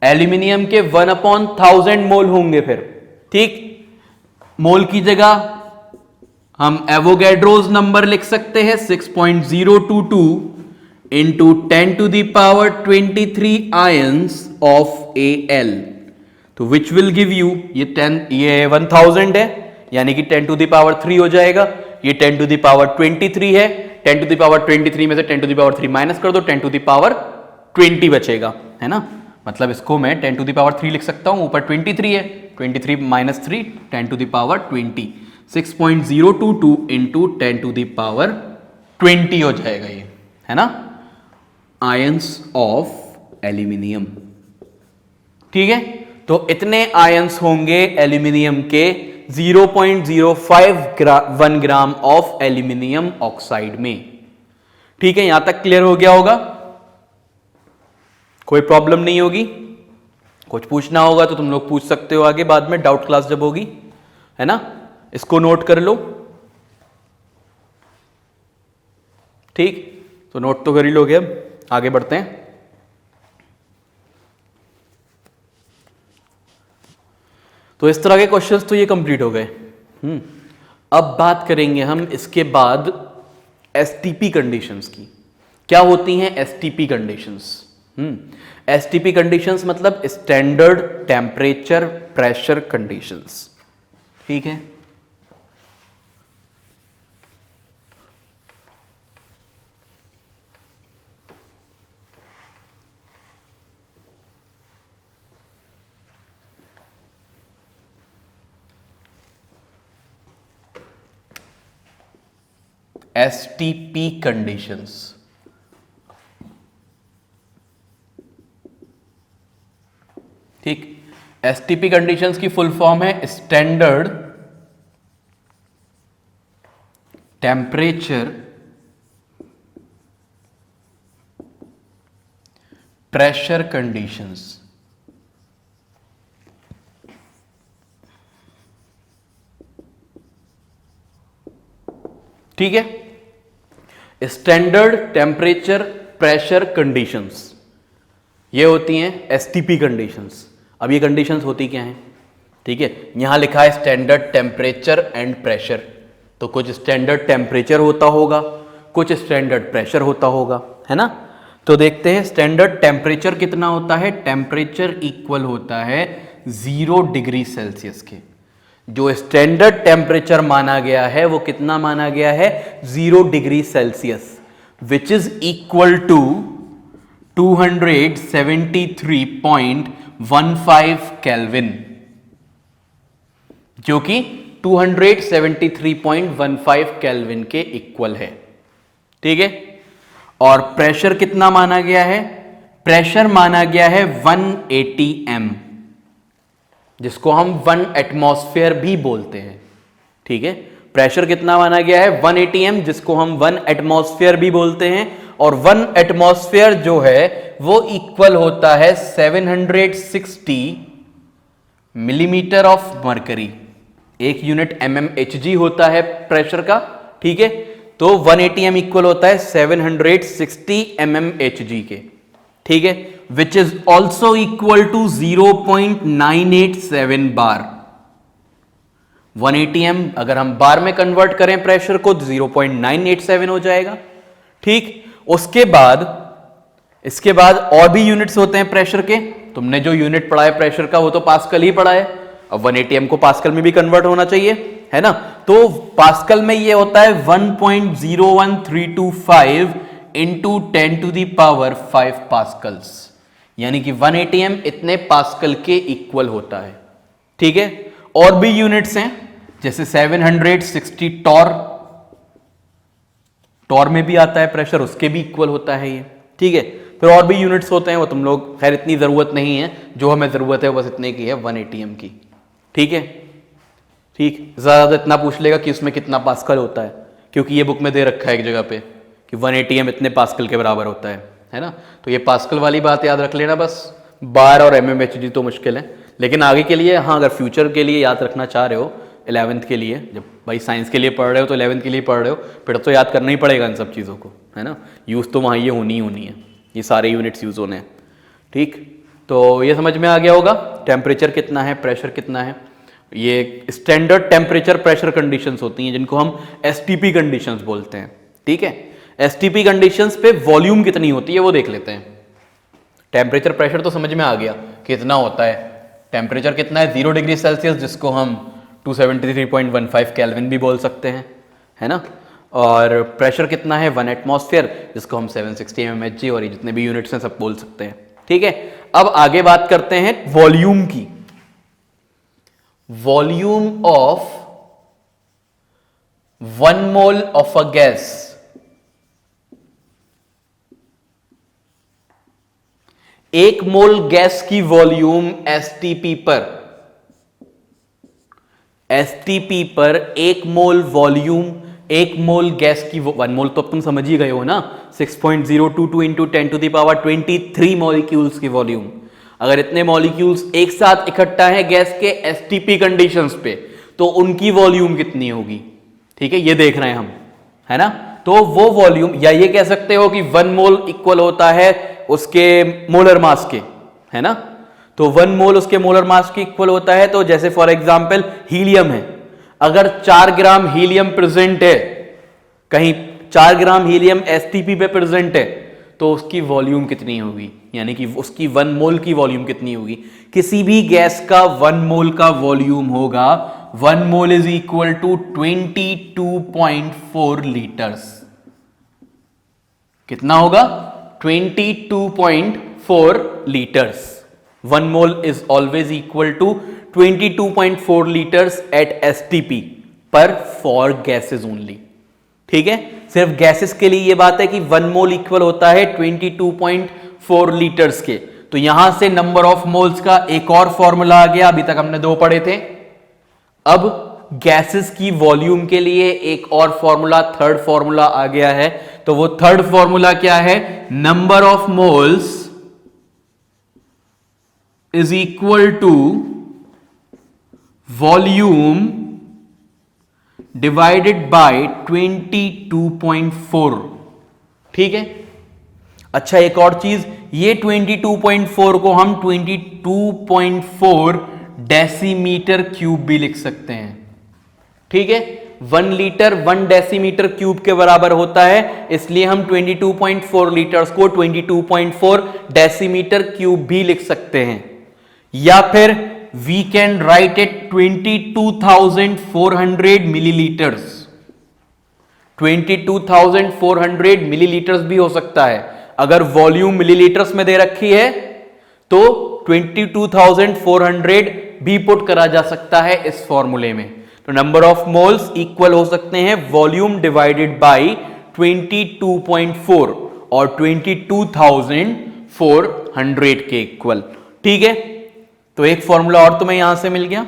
एल्यूमिनियम के 1/1000 मोल होंगे फिर, ठीक। मोल की जगह हम एवोगैड्रोस नंबर लिख सकते हैं 6.022 इंटू 10⁻23 आयंस ऑफ Al, तो विच विल गिव यू, ये 1000 है यानी कि 10⁻3 हो जाएगा। ये 10⁻23 है, 10⁻23 में से 10⁻3 माइनस कर दो, 10⁻20 बचेगा, है ना। मतलब इसको मैं 10⁻3 लिख सकता हूं, ऊपर 23 है, 23 माइनस 3 10⁻20, 6.022 इंटू 10⁻20 हो जाएगा ये, है ना, आयंस ऑफ एल्यूमिनियम, ठीक है। तो इतने आयंस होंगे एल्यूमिनियम के 0.051 ग्राम ऑफ एल्यूमिनियम ऑक्साइड में, ठीक है। यहां तक क्लियर हो गया होगा, कोई प्रॉब्लम नहीं होगी। कुछ पूछना होगा तो तुम लोग पूछ सकते हो आगे बाद में, डाउट क्लास जब होगी, है ना। इसको नोट कर लो, ठीक। तो नोट तो कर ही लोगे, अब आगे बढ़ते हैं। तो इस तरह के क्वेश्चंस तो ये कंप्लीट हो गए। अब बात करेंगे हम इसके बाद एसटीपी कंडीशंस की। क्या होती हैं एसटीपी कंडीशंस? एसटीपी कंडीशंस मतलब स्टैंडर्ड टेम्परेचर प्रेशर कंडीशंस, ठीक है। STP conditions. ठीक, एसटीपी कंडीशंस की फुल फॉर्म है स्टैंडर्ड टेम्परेचर प्रेशर कंडीशंस। ठीक है, स्टैंडर्ड टेम्परेचर प्रेशर कंडीशंस, ये होती हैं एसटीपी कंडीशंस। अब ये कंडीशंस होती क्या हैं? ठीक है, यहां लिखा है स्टैंडर्ड टेम्परेचर एंड प्रेशर, तो कुछ स्टैंडर्ड टेम्परेचर होता होगा, कुछ स्टैंडर्ड प्रेशर होता होगा, है ना। तो देखते हैं स्टैंडर्ड टेम्परेचर कितना होता है। टेम्परेचर इक्वल होता है 0 डिग्री सेल्सियस के। जो स्टैंडर्ड टेम्परेचर माना गया है वो कितना माना गया है? 0 degree Celsius, which is equal to 273.15 kelvin, जो कि 273.15 केल्विन के इक्वल है। ठीक है, और प्रेशर कितना माना गया है? प्रेशर माना गया है 180 m, जिसको हम 1 एटमॉस्फेयर भी बोलते हैं। ठीक है, प्रेशर कितना माना गया है? 180 m, जिसको हम 1 एटमॉस्फेयर भी बोलते हैं। और 1 एटमॉस्फेयर जो है वो इक्वल होता है 760 मिलीमीटर ऑफ मरकरी। एक यूनिट mmHg होता है प्रेशर का। ठीक है, तो 180 m इक्वल होता है 760 mmHg के। ठीक है, which is also equal to 0.987 bar. 180 m अगर हम बार में कन्वर्ट करें प्रेशर को, 0.987 हो जाएगा। ठीक, इसके बाद और भी यूनिट्स होते हैं प्रेशर के। तुमने जो यूनिट पढ़ा है प्रेशर का वो तो पास्कल ही पढ़ा है। अब 180 m को पास्कल में भी कन्वर्ट होना चाहिए, है ना। तो पास्कल में ये होता है 1.01325 into 10 to the power 5 pascals, यानी कि 180 m इतने पास्कल के इक्वल होता है। ठीक है, और भी यूनिट्स हैं जैसे 760 टॉर में भी आता है प्रेशर, उसके भी इक्वल होता है ये। ठीक है, फिर और भी यूनिट्स होते हैं, वो तुम लोग खैर इतनी जरूरत नहीं है, जो हमें जरूरत है बस इतने की है, 180 m की। ठीक है, ठीक, ज्यादा इतना पूछ लेगा कि उसमें कितना पास्कल होता है, क्योंकि ये बुक में दे रखा है एक जगह पे कि 180 m इतने पास्कल के बराबर होता है ना। तो ये पास्कल वाली बात याद रख लेना बस। बार और mmHg तो मुश्किल है, लेकिन आगे के लिए हाँ, अगर फ्यूचर के लिए याद रखना चाह रहे हो 11th के लिए, जब भाई साइंस के लिए पढ़ रहे हो तो 11th के लिए पढ़ रहे हो, फिर तो याद करना ही पड़ेगा इन सब चीज़ों को, है ना। यूज़ तो वहाँ ये होनी ही होनी है, ये सारे यूनिट्स यूज़ होने हैं। ठीक, तो ये समझ में आ गया होगा टेम्परेचर कितना है, प्रेशर कितना है। ये स्टैंडर्ड टेम्परेचर प्रेशर कंडीशंस होती हैं जिनको हम एसटीपी कंडीशंस बोलते हैं। ठीक है, एसटीपी कंडीशंस पे वॉल्यूम कितनी होती है वो देख लेते हैं। टेम्परेचर प्रेशर तो समझ में आ गया कितना होता है। टेम्परेचर कितना है? 0 डिग्री सेल्सियस, जिसको हम 273.15 केल्विन भी बोल सकते हैं, है ना। और प्रेशर कितना है? 1 एटमॉस्फेयर, जिसको हम 760 mmHg और ये जितने भी यूनिट्स हैं सब बोल सकते हैं। ठीक है, अब आगे बात करते हैं वॉल्यूम की। Volume of 1 mole of a gas, एक मोल गैस की वॉल्यूम एसटीपी पर एक मोल वॉल्यूम, एक मोल गैस की 1 मोल तो अब तुम समझ ही गए हो ना, 6.022 into 10 to the power 23 molecules की वॉल्यूम। अगर इतने मॉलिक्यूल्स एक साथ इकट्ठा है गैस के एसटीपी कंडीशंस पे, तो उनकी वॉल्यूम कितनी होगी? ठीक है, ये देख रहे हैं हम, है ना। तो वो वॉल्यूम, या ये कह सकते हो कि 1 मोल इक्वल होता है उसके मोलर मास के, है ना। तो 1 मोल उसके मोलर मास के इक्वल होता है। तो जैसे फॉर एग्जांपल हीलियम है, अगर 4 ग्राम हीलियम प्रेजेंट है कहीं, 4 ग्राम हीलियम एसटीपी पे प्रेजेंट है, तो उसकी वॉल्यूम कितनी होगी, यानी कि उसकी 1 मोल की वॉल्यूम कितनी होगी। किसी भी गैस का 1 मोल का वॉल्यूम होगा, 1 mole is equal to 22.4 litres. कितना होगा? 22.4 litres. 1 mole is always equal to 22.4 litres at STP पर फॉर गैसेज ओनली। ठीक है, सिर्फ गैसेस के लिए ये बात है कि 1 मोल इक्वल होता है 22.4 लीटर्स के। तो यहां से नंबर ऑफ मोल्स का एक और फॉर्मूला आ गया, अभी तक हमने 2 पढ़े थे। अब गैसेस की वॉल्यूम के लिए एक और फॉर्मूला, थर्ड फॉर्मूला आ गया है। तो वो थर्ड फॉर्मूला क्या है? Number of moles is equal to volume divided by 22.4। ठीक है, अच्छा एक और चीज, ये 22.4 को हम 22.4 डेसीमीटर क्यूब भी लिख सकते हैं। ठीक है, 1 लीटर 1 डेसीमीटर क्यूब के बराबर होता है, इसलिए हम 22.4 लीटर्स को 22.4 डेसीमीटर क्यूब भी लिख सकते हैं। या फिर we can write it 22,400 millilitres. 22,400 millilitres भी हो सकता है। अगर वॉल्यूम मिलीलीटर्स में दे रखी है तो 22,400 भी पुट करा जा सकता है इस फॉर्मूले में। तो नंबर ऑफ मोल्स इक्वल हो सकते हैं वॉल्यूम डिवाइडेड बाय 22.4 और 22,400 के इक्वल। ठीक है, तो एक फॉर्मूला और तुम्हें यहां से मिल गया।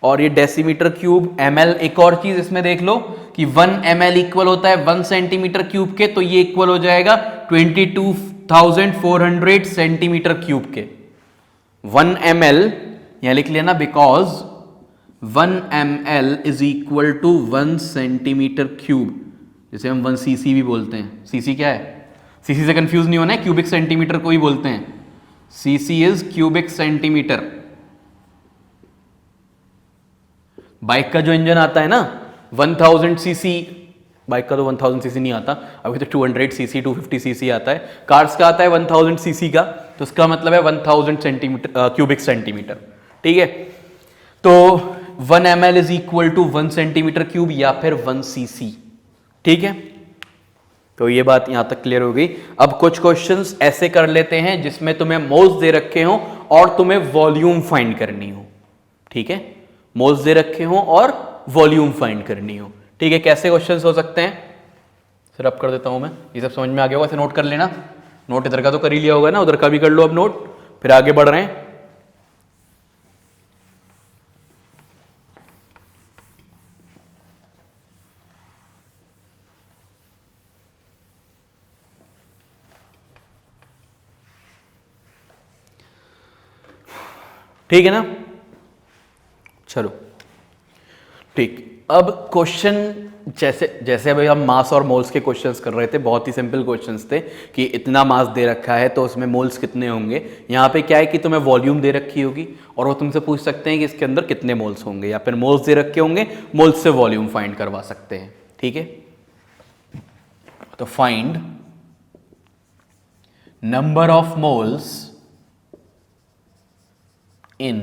और ये डेसीमीटर क्यूब ml, एक और चीज इसमें देख लो कि 1 ml इक्वल होता है 1 सेंटीमीटर क्यूब के, तो ये इक्वल हो जाएगा 22,400 सेंटीमीटर क्यूब के। 1 ml यहां लिख लेना, because 1 ml is equal to 1 centimetre cube, जिसे हम 1 cc भी बोलते हैं। cc क्या है? cc से कंफ्यूज नहीं होना है, क्यूबिक सेंटीमीटर को ही बोलते हैं। cc is cubic centimetre. Bike का जो इंजन आता है ना 1000 सीसी, बाइक का तो 1000 सीसी नहीं आता, अभी तो 200 सीसी 250 सीसी आता है। कार्स का आता है 1000 सीसी का, तो उसका मतलब है 1000 सेंटीमीटर क्यूबिक सेंटीमीटर। ठीक है, तो 1 ml is equal to 1 centimetre cube या फिर 1 सीसी। ठीक है, तो ये बात यहां तक क्लियर हो गई। अब कुछ क्वेश्चंस ऐसे कर लेते हैं जिसमें तुम्हें मोल्स दे रखे हो और तुम्हें वॉल्यूम फाइंड करनी हो। ठीक है, मोल्स दे रखे हो और वॉल्यूम फाइंड करनी हो। ठीक है, कैसे क्वेश्चंस हो सकते हैं? फिर अब कर देता हूं मैं, ये सब समझ में आ गया होगा, इसे नोट कर लेना। नोट इधर का तो कर ही लिया होगा ना, उधर का भी कर लो अब नोट, फिर आगे बढ़ रहे हैं। ठीक है ना, चलो ठीक। अब क्वेश्चन जैसे अभी हम मास और मोल्स के क्वेश्चंस कर रहे थे, बहुत ही सिंपल क्वेश्चंस थे कि इतना मास दे रखा है तो उसमें मोल्स कितने होंगे। यहाँ पे क्या है कि तुम्हें वॉल्यूम दे रखी होगी और वो तुमसे पूछ सकते हैं कि इसके अंदर कितने मोल्स होंगे, या फिर मोल्स दे रखे होंगे, मोल्स से वॉल्यूम फाइंड करवा सकते हैं। ठीक है, तो find number of moles in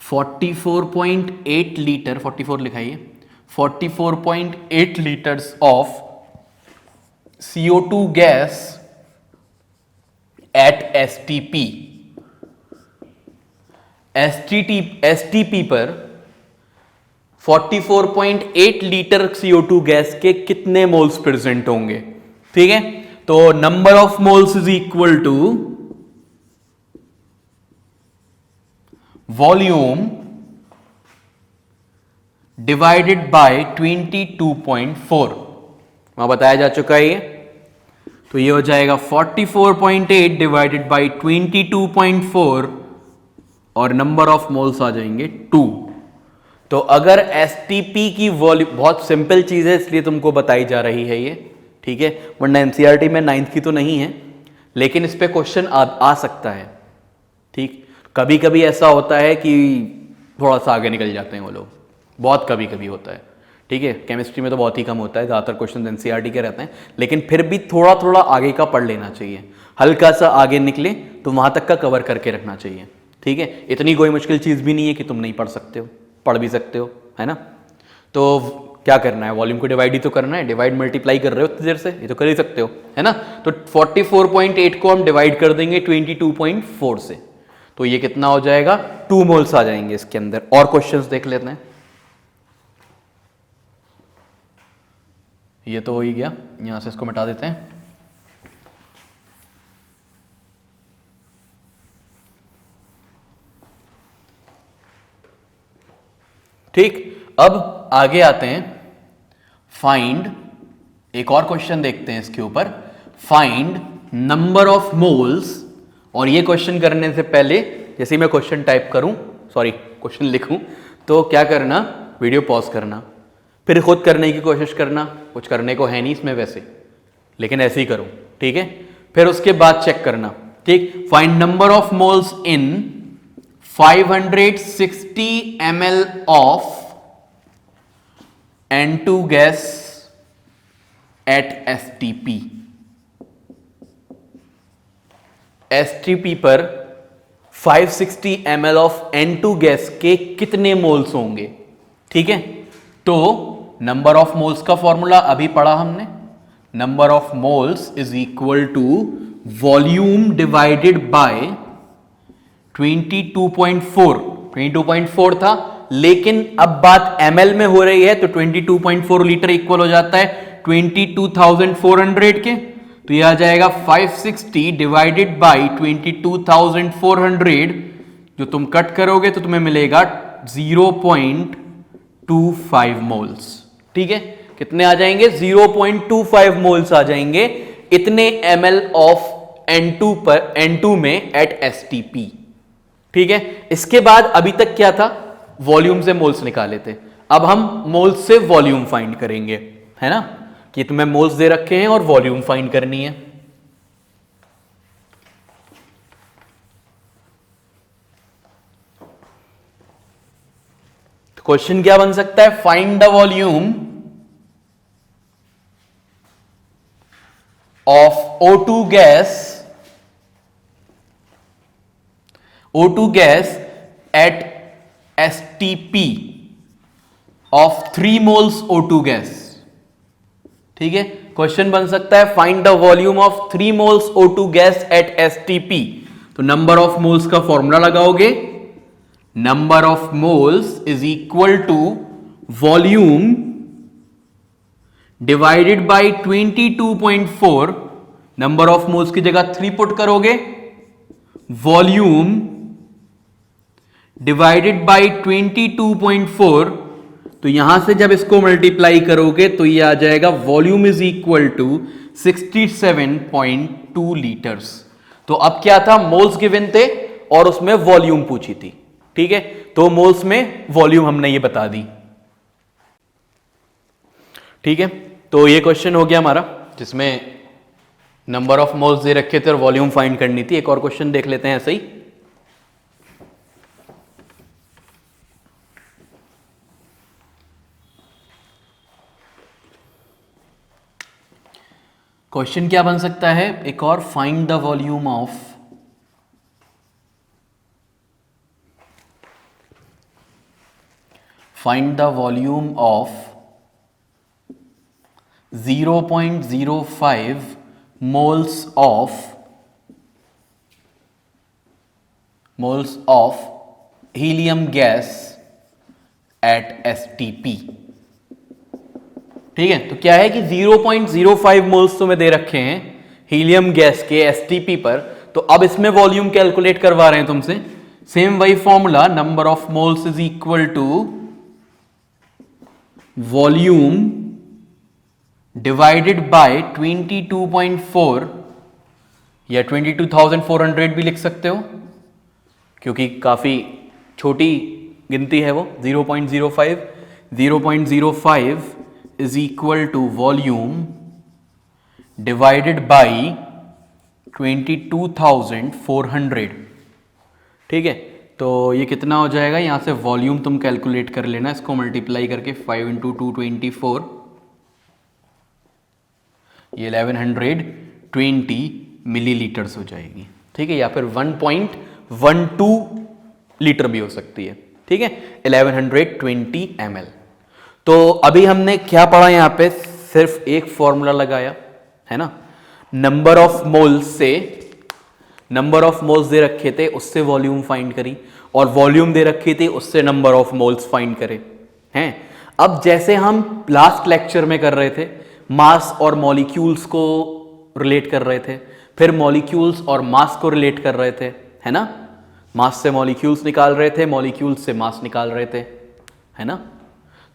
44.8 litre, 44 लिखाइए, 44.8 litres of CO2 gas at STP। STP पर 44.8 लीटर CO2 गैस के कितने मोल्स प्रेजेंट होंगे? ठीक है, तो number of moles is equal to volume divided by 22.4। वहां बताया जा चुका है ये, तो ये हो जाएगा 44.8 डिवाइडेड बाय 22.4 और नंबर ऑफ मोल्स आ जाएंगे 2। तो अगर STP की वॉल्यूम, बहुत सिंपल चीज है इसलिए तुमको बताई जा रही है ये, ठीक है, वरना NCERT में 9th की तो नहीं है, लेकिन इस पे क्वेश्चन आ सकता है। ठीक, कभी कभी ऐसा होता है कि थोड़ा सा आगे निकल जाते हैं वो लोग, बहुत कभी कभी होता है। ठीक है, केमिस्ट्री में तो बहुत ही कम होता है, ज़्यादातर क्वेश्चन NCERT के रहते हैं, लेकिन फिर भी थोड़ा थोड़ा आगे का पढ़ लेना चाहिए। हल्का सा आगे निकले तो वहाँ तक का कवर करके रखना चाहिए। ठीक है, इतनी कोई मुश्किल चीज़ भी नहीं है कि तुम नहीं पढ़ सकते हो, पढ़ भी सकते हो, है ना। तो क्या करना है, वॉल्यूम को डिवाइड ही तो करना है, डिवाइड मल्टीप्लाई कर रहे हो इतनी देर से, ये तो कर ही सकते हो, है ना। तो 44.8 को हम डिवाइड कर देंगे 22.4 से, तो ये कितना हो जाएगा, 2 मोल्स आ जाएंगे इसके अंदर। और क्वेश्चंस देख लेते हैं। ये तो हो ही गया, यहां से इसको मिटा देते हैं। ठीक, अब आगे आते हैं। फाइंड, एक और क्वेश्चन देखते हैं इसके ऊपर। फाइंड नंबर ऑफ मोल्स, और ये क्वेश्चन करने से पहले जैसे मैं क्वेश्चन टाइप करूं, सॉरी क्वेश्चन लिखूं, तो क्या करना, वीडियो पॉज करना, फिर खुद करने की कोशिश करना। कुछ करने को है नहीं इसमें वैसे, लेकिन ऐसे ही करो, ठीक है। फिर उसके बाद चेक करना, ठीक। Find number of moles in 560 ml of N2 gas at STP। STP पर 560 ml of N2 गैस के कितने मोल्स होंगे, ठीक है। तो नंबर ऑफ मोल्स का फॉर्मूला अभी पढ़ा हमने, number of moles is equal to volume divided by 22.4। 22.4 था, लेकिन अब बात ml में हो रही है, तो 22.4 लीटर इक्वल हो जाता है 22,400 के। तो यह आ जाएगा 560 डिवाइडेड बाई 22,400, जो तुम कट करोगे तो तुम्हें मिलेगा 0.25 मोल्स, ठीक है। कितने आ जाएंगे, 0.25 मोल्स आ जाएंगे इतने ml ऑफ N2 में एट STP, ठीक है। इसके बाद अभी तक क्या था, वॉल्यूम से मोल्स निकाले थे, अब हम मोल्स से वॉल्यूम फाइंड करेंगे, है ना, कि तुम्हें मोल्स दे रखे हैं और वॉल्यूम फाइंड करनी है। तो क्वेश्चन क्या बन सकता है, find the volume of O2 gas at STP of 3 moles O2 gas, ठीक है। क्वेश्चन बन सकता है find the volume of 3 moles O2 gas at STP। तो नंबर ऑफ मोल्स का फॉर्मूला लगाओगे, number of moles is equal to volume divided by 22.4। Number of moles की जगह 3 पुट करोगे, वॉल्यूम डिवाइडेड बाय 22.4, तो यहां से जब इसको मल्टीप्लाई करोगे तो ये आ जाएगा volume is equal to 67.2 litres. तो अब क्या था, मोल्स गिवन थे और उसमें वॉल्यूम पूछी थी, ठीक है। तो मोल्स में वॉल्यूम हमने ये बता दी, ठीक है। तो ये क्वेश्चन हो गया हमारा, जिसमें नंबर ऑफ मोल्स दे रखे थे और वॉल्यूम फाइंड करनी थी। एक और क्वेश्चन देख लेते हैं ऐसे ही। क्वेश्चन क्या बन सकता है, एक और, find the volume of find the volume of 0.05 moles of helium gas at STP, ठीक है। तो क्या है कि 0.05 मोल्स तुम्हें दे रखे हैं हीलियम गैस के STP पर, तो अब इसमें वॉल्यूम कैलकुलेट करवा रहे हैं तुमसे। सेम वही formula, number of moles is equal to volume divided by 22.4 या 22,400 भी लिख सकते हो, क्योंकि काफी छोटी गिनती है वो। 0.05 is equal to volume divided by 22,400, ठीक है। तो ये कितना हो जाएगा, यहां से वॉल्यूम तुम कैलकुलेट कर लेना, इसको मल्टीप्लाई करके 5 × 224, ये 1120 मिलीलीटर्स हो जाएगी, ठीक है। या फिर 1.12 लीटर भी हो सकती है, ठीक है। 1120 ml। तो अभी हमने क्या पढ़ा, यहां पे सिर्फ एक फॉर्मूला लगाया है ना, नंबर ऑफ मोल्स से, नंबर ऑफ मोल्स दे रखे थे उससे वॉल्यूम फाइंड करी, और वॉल्यूम दे रखी थी उससे नंबर ऑफ मोल्स फाइंड करे हैं। अब जैसे हम लास्ट लेक्चर में कर रहे थे, मास और मॉलिक्यूल्स को रिलेट कर रहे थे, फिर मॉलिक्यूल्स और मास को रिलेट कर रहे थे, है ना। मास से मॉलिक्यूल्स निकाल रहे थे, मॉलिक्यूल्स से मास निकाल रहे थे, है ना।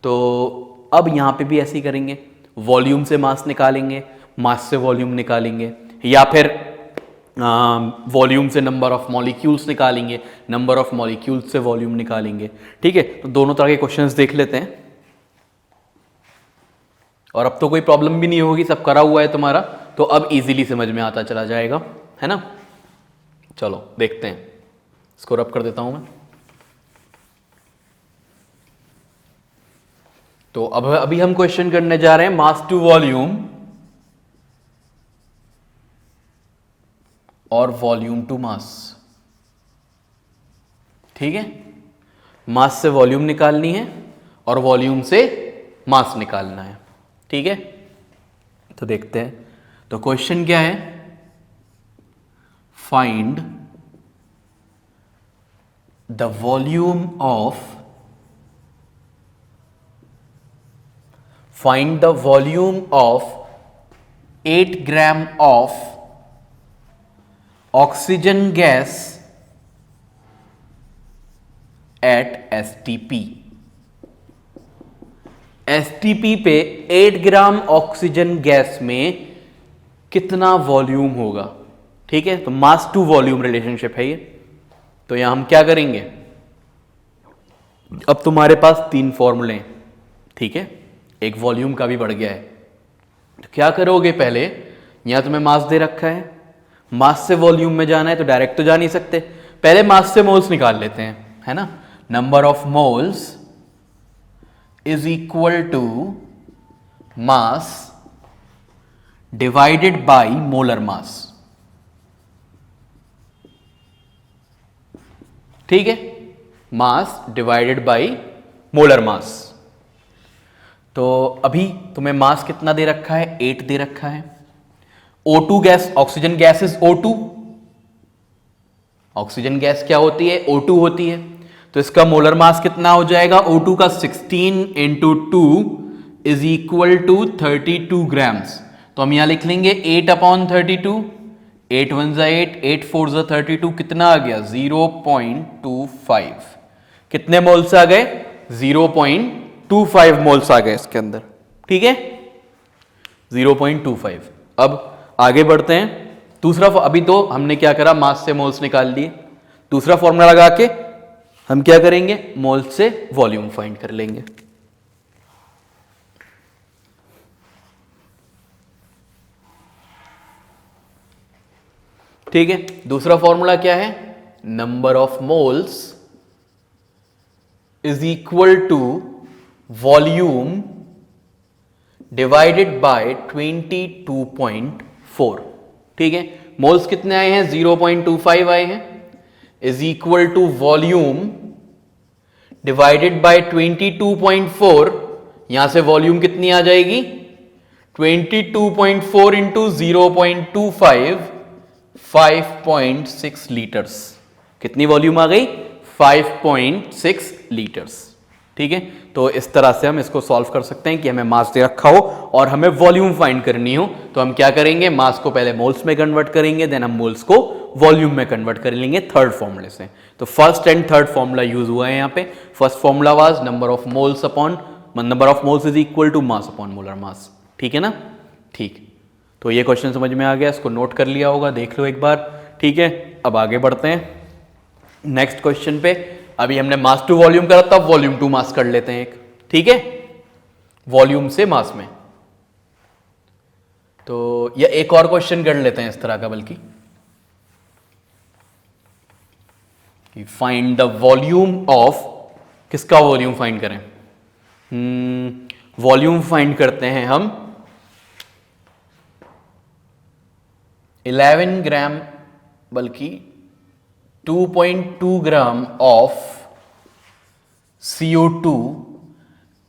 तो अब यहाँ पे भी ऐसे ही करेंगे, वॉल्यूम से मास निकालेंगे, मास से वॉल्यूम निकालेंगे, या फिर वॉल्यूम से नंबर ऑफ मॉलिक्यूल्स निकालेंगे, नंबर ऑफ मॉलिक्यूल्स से वॉल्यूम निकालेंगे। ठीक है, तो दोनों तरह के क्वेश्चंस देख लेते हैं। और अब तो कोई प्रॉब्लम भी नहीं होगी, सब करा हुआ है तुम्हारा, तो अब इजीली समझ में आता चला जाएगा, है ना। चलो देखते हैं, इसको रब कर देता हूं मैं। तो अब अभी हम क्वेश्चन करने जा रहे हैं मास टू वॉल्यूम और वॉल्यूम टू मास। ठीक है, मास से वॉल्यूम निकालनी है और वॉल्यूम से मास निकालना है। ठीक है, तो देखते हैं। तो क्वेश्चन क्या है, find the volume of find the volume of 8 gram of oxygen gas at STP। STP पे 8 ग्राम ऑक्सीजन गैस में कितना वॉल्यूम होगा। ठीक है, तो मास टू वॉल्यूम रिलेशनशिप है ये। तो यहां हम क्या करेंगे, अब तुम्हारे पास 3 फॉर्मूले हैं। ठीक है, एक वॉल्यूम का भी बढ़ गया है। तो क्या करोगे, पहले यहां तुम्हें मास दे रखा है, मास से वॉल्यूम में जाना है तो डायरेक्ट तो जा नहीं सकते, पहले मास से मोल्स निकाल लेते हैं, है ना। Number of moles is equal to mass divided by molar mass. ठीक है, mass divided by molar mass. तो अभी तुम्हें मास कितना दे रखा है, 8 दे रखा है। O2 gas, oxygen gas is O2। Oxygen gas क्या होती है, O2 होती है। तो इसका मोलर मास कितना हो जाएगा, O2 का 16 into 2 is equal to 32 grams. तो हम यहां लिख लेंगे 8/32, 8 1 जा 8, 8 4 जा 32, कितना आ गया 0.25। कितने मोल्स आ गए, 0.25 मोल्स आ गए इसके अंदर। ठीक है, 0.25। अब आगे बढ़ते हैं। दूसरा, अभी तो हमने क्या करा, मास से मोल्स निकाल लिए। दूसरा फॉर्मूला लगा के हम क्या करेंगे, मोल्स से वॉल्यूम फाइंड कर लेंगे। ठीक है, दूसरा फॉर्मूला क्या है, number of moles is equal to volume divided by 22.4। ठीक है, मोल्स कितने आए हैं, 0.25 आए हैं, is equal to volume divided by 22.4। यहां से वॉल्यूम कितनी आ जाएगी, 22.4 इंटू 0.25, 5.6 लीटर्स। कितनी वॉल्यूम आ गई, 5.6 लीटर्स। ठीक है, तो इस तरह से हम इसको सॉल्व कर सकते हैं कि हमें मास दे रखा हो और हमें वॉल्यूम फाइंड करनी हो। तो हम क्या करेंगे, मास को पहले मोल्स में कन्वर्ट करेंगे, देन हम मोल्स को वॉल्यूम में कन्वर्ट कर लेंगे थर्ड फॉर्मूले से। तो first and third formula use हुआ है यहाँ पे। First formula was number of moles is equal to mass upon molar mass. ठीक है ना, ठीक। तो ये क्वेश्चन समझ में आ गया, इसको नोट कर लिया होगा, देख लो एक बार। ठीक है, अब आगे बढ़ते हैं नेक्स्ट क्वेश्चन पे। अभी हमने मास टू वॉल्यूम करा था, वॉल्यूम टू मास कर लेते हैं एक। ठीक है, वॉल्यूम से मास में। तो ये एक और क्वेश्चन कर लेते हैं इस तरह का, बल्कि फाइंड द वॉल्यूम ऑफ, किसका वॉल्यूम फाइंड करें, वॉल्यूम फाइंड करते हैं हम 11 ग्राम, बल्कि 2.2 gram of CO2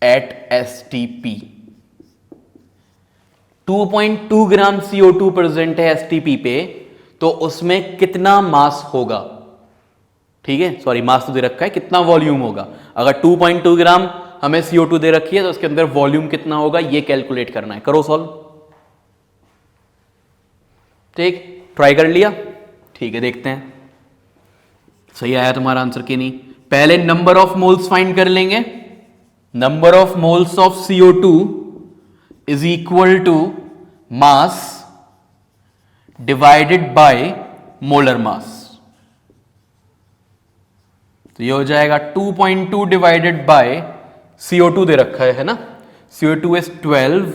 at STP। 2.2 gram CO2 present है STP पे, तो उसमें कितना मास होगा। ठीक है, सॉरी, मास तो दे रखा है, कितना वॉल्यूम होगा। अगर 2.2 ग्राम हमें CO2 दे रखी है तो उसके अंदर वॉल्यूम कितना होगा, ये कैलकुलेट करना है। करो सॉल्व। ठीक, ट्राई कर लिया, ठीक है, देखते हैं सही आया तुम्हारा आंसर कि नहीं। पहले नंबर ऑफ मोल्स फाइंड कर लेंगे। Number of moles of CO2 is equal to mass divided by molar mass. तो ये हो जाएगा 2.2 डिवाइडेड बाय CO2 दे रखा है ना, CO2 इज 12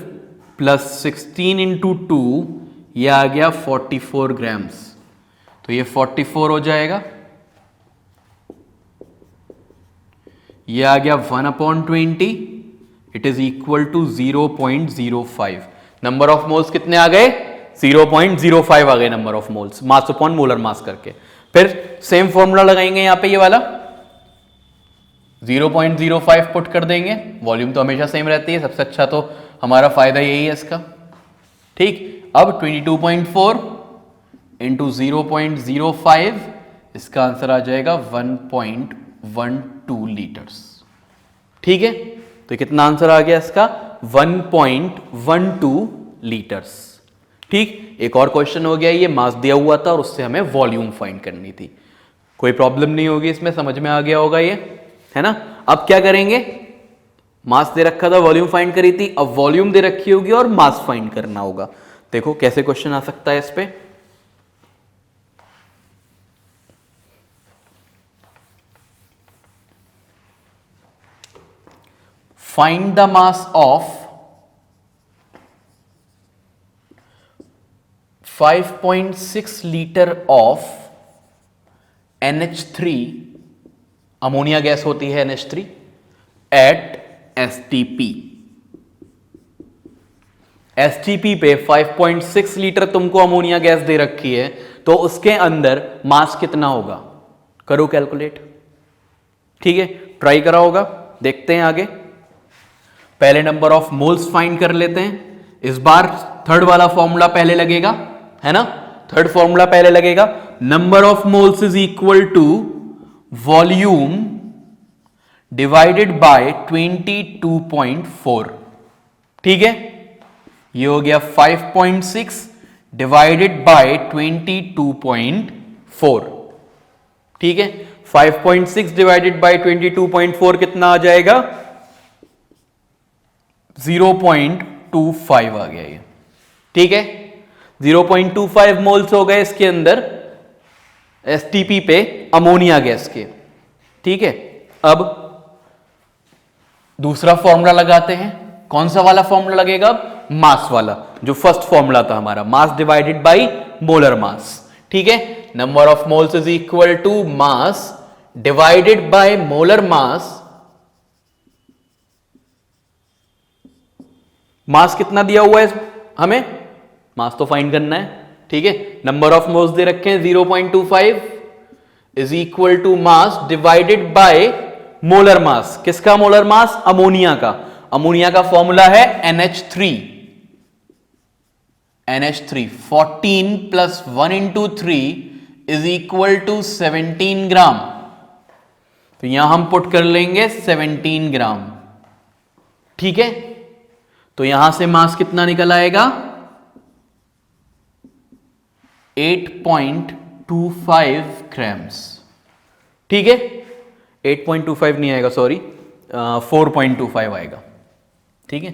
प्लस 16 इंटू 2, ये आ गया 44 ग्राम्स। तो ये 44 हो जाएगा, ये आ गया 1/20, it is equal to 0.05। Number of moles कितने आ गए? 0.05 आ गए number of moles, mass upon molar mass करके। फिर सेम फॉर्मूला लगाएंगे यहां पे, ये वाला 0.05 पुट कर देंगे, वॉल्यूम तो हमेशा सेम रहती है, सबसे अच्छा तो हमारा फायदा यही है इसका। ठीक, अब 22.4 इंटू 0.05, इसका आंसर आ जाएगा 1.12 लीटर्स। ठीक है, तो कितना आंसर आ गया इसका? 1.12 लीटर्स। ठीक, एक और क्वेश्चन हो गया, ये मास दिया हुआ था और उससे हमें वॉल्यूम फाइंड करनी थी। कोई प्रॉब्लम नहीं होगी इसमें, समझ में आ गया होगा ये, है ना। अब क्या करेंगे, मास दे रखा था, वॉल्यूम फाइंड करी थी, अब वॉल्यूम दे रखी होगी और मास फाइंड करना होगा। देखो कैसे क्वेश्चन आ सकता है इस पे। Find the mass of 5.6 litre of NH3, ammonia gas होती है NH3, एट STP। STP पे 5.6 लीटर तुमको अमोनिया गैस दे रखी है, तो उसके अंदर मास कितना होगा? करो कैलकुलेट। ठीक है, ट्राई करा होगा, देखते हैं आगे। पहले नंबर ऑफ मोल्स फाइंड कर लेते हैं। इस बार थर्ड वाला फॉर्मूला पहले लगेगा, है ना, थर्ड फॉर्मूला पहले लगेगा। Number of moles is equal to volume divided by 22.4। ठीक है, ये हो गया 5.6 डिवाइडेड बाय 22.4। ठीक है, 5.6 डिवाइडेड बाय 22.4 कितना आ जाएगा? 0.25 आ गया ये। ठीक है, 0.25 मोल्स हो गए इसके अंदर STP पे अमोनिया गैस के। ठीक है, अब दूसरा फॉर्मूला लगाते हैं। कौन सा वाला फॉर्मूला लगेगा अब? मास वाला, जो फर्स्ट फॉर्मूला था हमारा, mass divided by molar mass. ठीक है, number of moles is equal to mass divided by molar mass. Mass कितना दिया हुआ है हमें? मास तो फाइंड करना है। ठीक है, नंबर ऑफ मोल्स दे रखे हैं 0.25 is equal to mass divided by molar mass. किसका मोलर मास? अमोनिया का। अमोनिया का फॉर्मूला है NH3। NH3 14 plus 1 into 3 is equal to 17 gram. तो यहां हम पुट कर लेंगे 17 ग्राम। ठीक है, तो यहां से मास कितना निकल आएगा? 8.25 ग्राम्स। ठीक है, 8.25 नहीं आएगा, सॉरी 4.25 आएगा। ठीक है,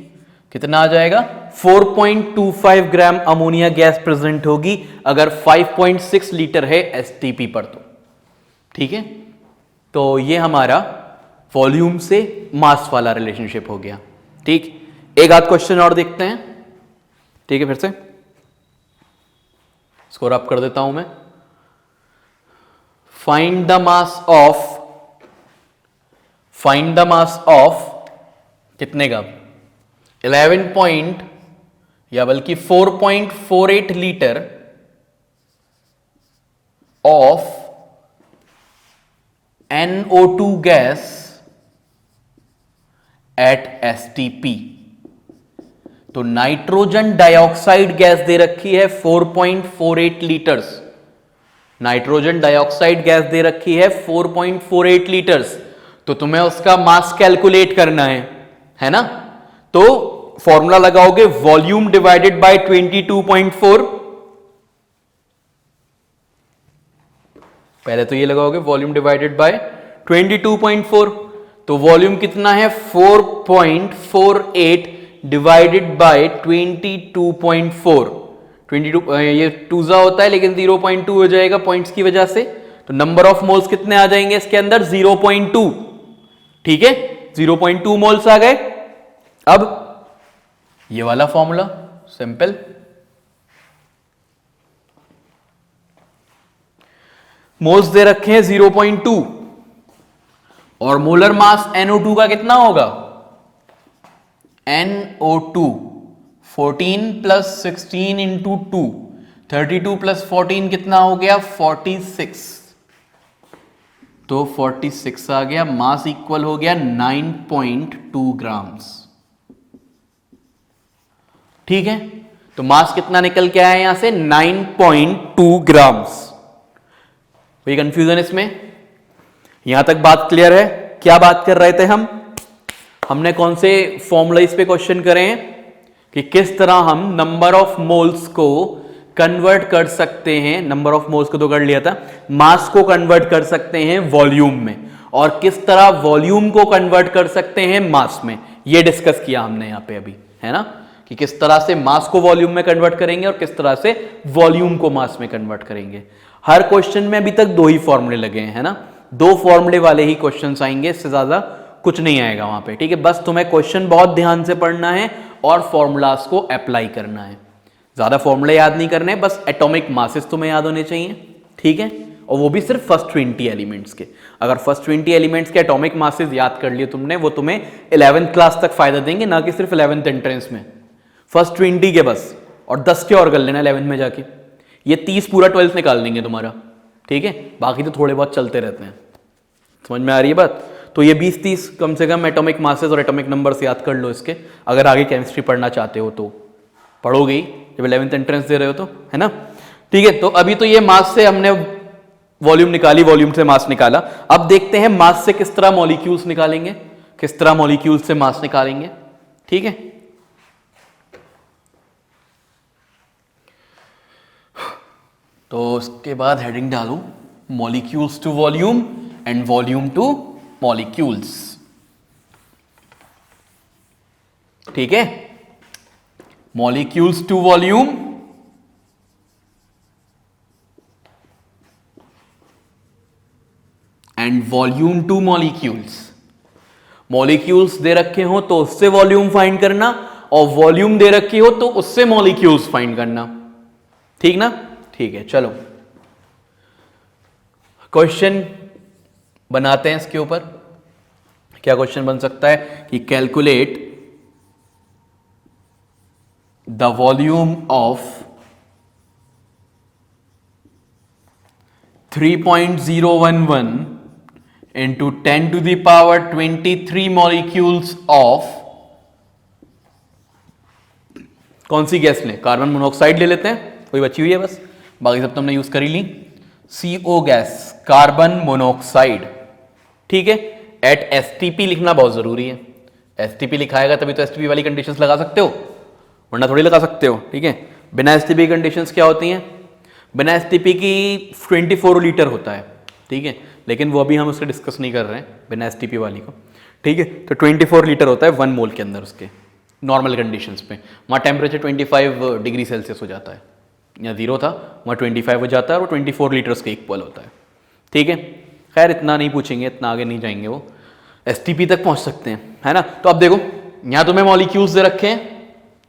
कितना आ जाएगा? 4.25 ग्राम अमोनिया गैस प्रेजेंट होगी अगर 5.6 लीटर है STP पर तो। ठीक है, तो ये हमारा वॉल्यूम से मास वाला रिलेशनशिप हो गया। ठीक, एक आध क्वेश्चन और देखते हैं। ठीक है, फिर से स्कोर अप कर देता हूं मैं। फाइंड द मास ऑफ कितने का? 11 पॉइंट या बल्कि 4.48 litre of NO2 gas at STP। तो नाइट्रोजन डाइऑक्साइड गैस दे रखी है 4.48 लीटर्स। नाइट्रोजन डाइऑक्साइड गैस दे रखी है 4.48 लीटर्स। तो तुम्हें उसका मास कैलकुलेट करना है ना। तो फॉर्मूला लगाओगे वॉल्यूम डिवाइडेड बाय 22.4। पहले तो ये लगाओगे वॉल्यूम डिवाइडेड बाय 22.4, तो वॉल्यूम कितना है 4.48 डिवाइडेड बाय 22.4। 22 ये टूजा होता है लेकिन 0.2 हो जाएगा पॉइंट्स की वजह से, तो नंबर ऑफ मोल्स कितने आ जाएंगे इसके अंदर 0.2। ठीक है, 0.2 मोल्स आ गए। अब ये वाला फॉर्मूला सिंपल, मोल्स दे रखे हैं 0.2 और मोलर मास NO2 का कितना होगा, NO2 14 प्लस 16 इंटू 2, 32 प्लस 14 कितना हो गया 46, तो 46 आ गया। मास इक्वल हो गया 9.2 ग्राम्स। ठीक है, तो मास कितना निकल के आया यहां से 9.2 ग्राम्स। कोई कंफ्यूजन इसमें? यहां तक बात क्लियर है? क्या बात कर रहे थे हमने कौन से फॉर्मूला इस पे क्वेश्चन करे हैं कि किस तरह हम नंबर ऑफ मोल्स को कन्वर्ट कर सकते हैं, नंबर ऑफ मोल्स को तो कर लिया था, मास को कन्वर्ट कर सकते हैं वॉल्यूम में, और किस तरह वॉल्यूम को कन्वर्ट कर सकते हैं मास में, ये डिस्कस किया हमने यहां पे अभी, है ना, कि किस तरह से मास को वॉल्यूम में कन्वर्ट करेंगे और किस तरह से वॉल्यूम को मास में कन्वर्ट करेंगे। हर क्वेश्चन में अभी तक 2 ही फॉर्मूले लगे हैं, है ना, 2 फॉर्मूले वाले ही क्वेश्चंस आएंगे, इससे ज्यादा कुछ नहीं आएगा वहां पे। ठीक है, बस तुम्हें क्वेश्चन बहुत ध्यान से पढ़ना है और फॉर्मूलाज को अप्लाई करना है, ज्यादा फॉर्मूले याद नहीं करने, बस एटॉमिक मासेस तुम्हें याद होने चाहिए। ठीक है, और वो भी सिर्फ फर्स्ट 20 एलिमेंट्स के। अगर फर्स्ट 20 एलिमेंट्स के एटॉमिक मासेस याद कर लिए तुमने, वो तुम्हें 11th क्लास तक फायदा देंगे, ना कि सिर्फ 11th एंट्रेंस में। फर्स्ट 20 के बस, और 10 के और कर लेना 11 में जाके, ये 30 पूरा 12th निकाल देंगे तुम्हारा। ठीक है, बाकी तो थोड़े बहुत चलते रहते हैं। समझ में आ रही है बात? तो ये 20-30 कम से कम एटॉमिक मासेस और एटॉमिक नंबर्स याद कर लो इसके, अगर आगे केमिस्ट्री पढ़ना चाहते हो तो पढ़ोगे ही, जब 11th एंट्रेंस दे रहे हो तो, है ना। ठीक है, तो अभी तो ये मास से हमने वॉल्यूम निकाली, वॉल्यूम से मास निकाला। अब देखते हैं मास से किस तरह मॉलिक्यूल्स निकालेंगे, किस तरह मॉलिक्यूल्स से मास निकालेंगे। ठीक है, तो उसके बाद हेडिंग डालूं molecules to volume and volume to molecules. ठीक है, molecules to volume and volume to molecules. Molecules दे रखे हो तो उससे वॉल्यूम फाइंड करना, और वॉल्यूम दे रखी हो तो उससे मॉलिक्यूल्स फाइंड करना। ठीक ना? ठीक है, चलो क्वेश्चन बनाते हैं इसके ऊपर। क्या क्वेश्चन बन सकता है कि calculate the volume of 3.011 into 10 to the power 23 molecules of, कौन सी गैस लें? कार्बन मोनोऑक्साइड ले लेते हैं, कोई बची हुई है बस, बाकी सब तो हमने यूज कर ही ली। CO gas, carbon monoxide. ठीक है, एट STP लिखना बहुत जरूरी है, STP लिखाएगा तभी तो STP वाली कंडीशंस लगा सकते हो, वरना थोड़ी लगा सकते हो। ठीक है, बिना STP कंडीशंस क्या होती हैं? बिना STP की 24 लीटर होता है। ठीक है, लेकिन वो अभी हम उससे डिस्कस नहीं कर रहे हैं, बिना STP वाली को। ठीक है, तो 24 लीटर होता है 1 मोल के अंदर उसके, नॉर्मल कंडीशंस पे। वहाँ टेम्परेचर 25 डिग्री सेल्सियस हो जाता है, या 0 था, वहाँ 25 हो जाता है, और वो 24 लीटर्स के इक्वल होता है। ठीक है, खैर इतना नहीं पूछेंगे, इतना आगे नहीं जाएंगे, वो STP तक पहुँच सकते हैं, है ना। तो अब देखो, यहाँ तुम्हें मॉलिक्यूल्स दे रखे हैं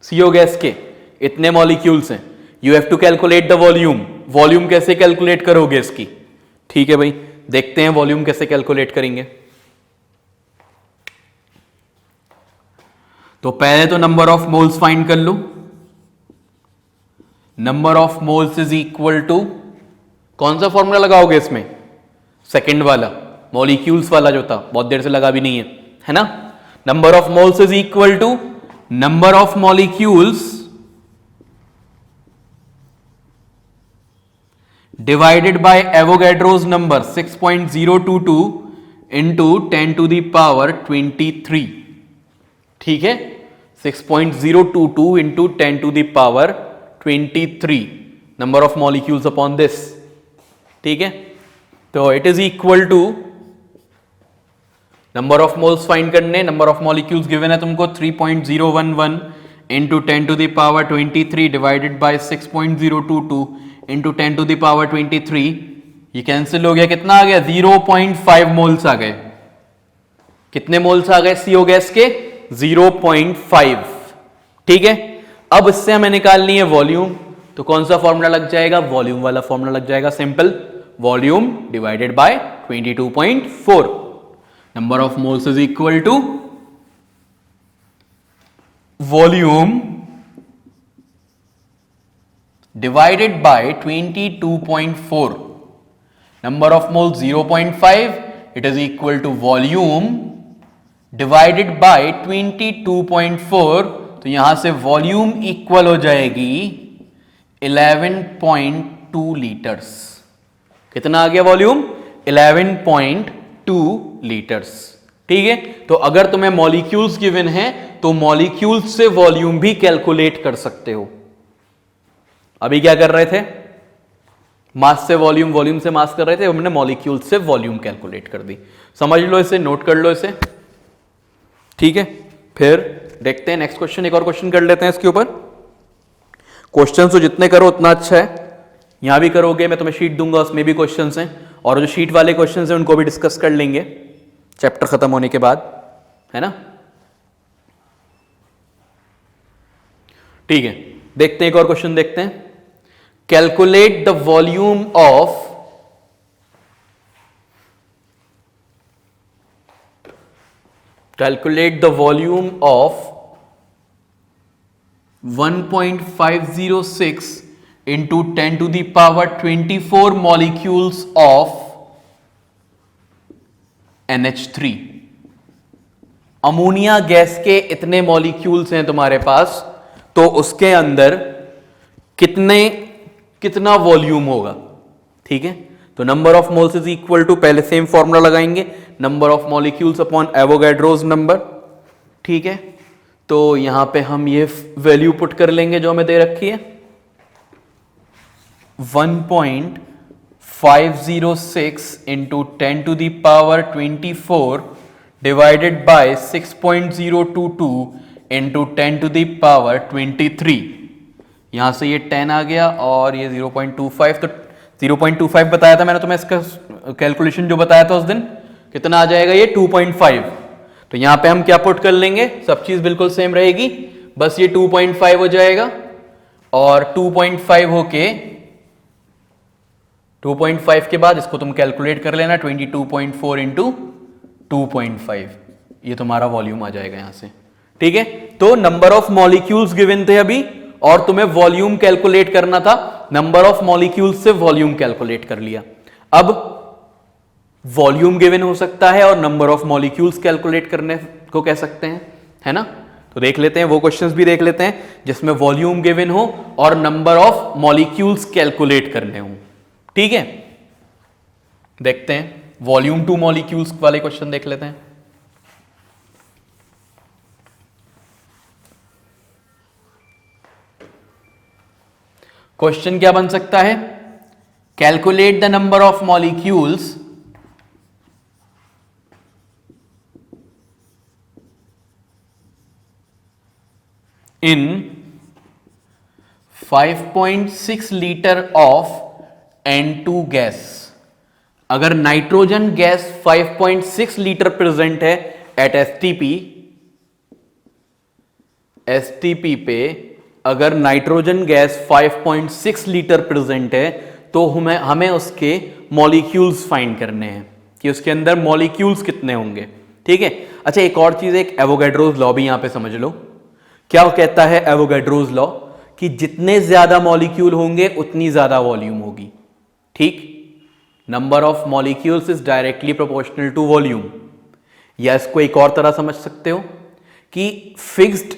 CO गैस के, इतने मॉलिक्यूल्स हैं, you have to calculate the volume. Volume कैसे कैलकुलेट करोगे इसकी? ठीक है भाई, देखते हैं वॉल्यूम कैसे कैलकुलेट करेंगे। तो पहले तो नंबर ऑफ मोल्स फाइंड कर लो। Number of moles is equal to, कौन सा फॉर्मूला लगाओगे इसमें? सेकंड वाला, मॉलिक्यूल्स वाला जो था, बहुत देर से लगा भी नहीं है ना। Number of moles is equal to number of molecules divided by Avogadro's number 6.022 into 10 to the power 23। ठीक है, 6.022 into 10 to the power 23 number of molecules upon this. ठीक है, तो it is equal to number of moles find करने, number of molecules given है तुमको 3.011 into 10 to the power 23 divided by 6.022 into 10 to the power 23, ये cancel हो गया, कितना आ गया 0.5 मोल्स आ गए। कितने मोल्स आ गए CO गैस के 0.5। ठीक है, अब इससे हमें निकालनी है वॉल्यूम, तो कौन सा फॉर्मूला लग जाएगा, वॉल्यूम वाला फॉर्मूला लग जाएगा, simple volume divided by 22.4। Number of moles is equal to volume divided by 22.4। Number of moles 0.5, it is equal to volume divided by 22.4। तो यहां से वॉल्यूम इक्वल हो जाएगी 11.2 लीटर्स। कितना आ गया वॉल्यूम, 11.2 लीटर्स। ठीक है, तो अगर तुम्हें मॉलिक्यूल्स गिवन है तो मॉलिक्यूल्स से वॉल्यूम भी कैलकुलेट कर सकते हो। अभी क्या कर रहे थे, मास से वॉल्यूम, वॉल्यूम से मास कर रहे थे, हमने मॉलिक्यूल्स से वॉल्यूम कैलकुलेट कर दी। समझ लो इसे, नोट कर लो इसे। ठीक है, फिर देखते हैं नेक्स्ट क्वेश्चन, एक और क्वेश्चन कर लेते हैं इसके ऊपर। क्वेश्चन तो जितने करो उतना अच्छा है, यहां भी करोगे, मैं तुम्हें शीट दूंगा, उसमें भी क्वेश्चंस हैं, और जो शीट वाले क्वेश्चंस हैं उनको भी डिस्कस कर लेंगे चैप्टर खत्म होने के बाद, है ना। ठीक है, देखते हैं एक और क्वेश्चन देखते हैं। Calculate the volume of calculate the volume of 1.506 into 10 to the power 24 molecules of NH3। Ammonia gas के इतने मॉलिक्यूल्स हैं तुम्हारे पास, तो उसके अंदर कितना वॉल्यूम होगा। ठीक है, तो number of moles is equal to, पहले सेम फॉर्मूला लगाएंगे, number of molecules upon Avogadro's number. ठीक है, तो यहां पे हम ये वैल्यू पुट कर लेंगे जो हमें दे रखी है, 1.506 into 10 to the power 24 divided by 6.022 into 10 to the power 23। यहां से ये 10 आ गया और ये 0.25, तो 0.25 बताया था मैंने तुम्हें, इसका कैलकुलेशन जो बताया था उस दिन, कितना आ जाएगा ये 2.5। तो यहां पे हम क्या पुट कर लेंगे, सब चीज बिल्कुल सेम रहेगी, बस ये 2.5 हो जाएगा, और 2.5 होके 2.5 के बाद इसको तुम कैलकुलेट कर लेना, 22.4 इंटू 2.5, ये तुम्हारा वॉल्यूम आ जाएगा यहां से। ठीक है, तो नंबर ऑफ मॉलिक्यूल्स गिवन थे अभी, और तुम्हें वॉल्यूम कैलकुलेट करना था, नंबर ऑफ मॉलिक्यूल्स से वॉल्यूम कैलकुलेट कर लिया। अब वॉल्यूम गिवन हो सकता है और नंबर ऑफ मॉलिक्यूल्स कैलकुलेट करने को कह सकते हैं, है ना। तो देख लेते हैं, वो क्वेश्चंस भी देख लेते हैं जिसमें वॉल्यूम गिवन हो और नंबर ऑफ मॉलिक्यूल्स कैलकुलेट करने हो। ठीक है, देखते हैं, वॉल्यूम 2 मॉलिक्यूल्स वाले क्वेश्चन देख लेते हैं। क्वेश्चन क्या बन सकता है, calculate the number of molecules in 5.6 litre of N2 gas. अगर नाइट्रोजन गैस 5.6 लीटर प्रेजेंट है एट एसटीपी पे, अगर नाइट्रोजन गैस 5.6 लीटर प्रेजेंट है तो हमें उसके मॉलिक्यूल्स फाइंड करने हैं कि उसके अंदर मॉलिक्यूल्स कितने होंगे। ठीक है, अच्छा एक और चीज, एक एवोगैड्रोस लॉ भी यहां पे समझ लो। क्या कहता है एवोगैड्रोस लॉ, कि जितने ज्यादा मॉलिक्यूल होंगे उतनी ज्यादा वॉल्यूम होगी। ठीक, number of molecules is directly proportional to volume. या इसको एक और तरह समझ सकते हो कि fixed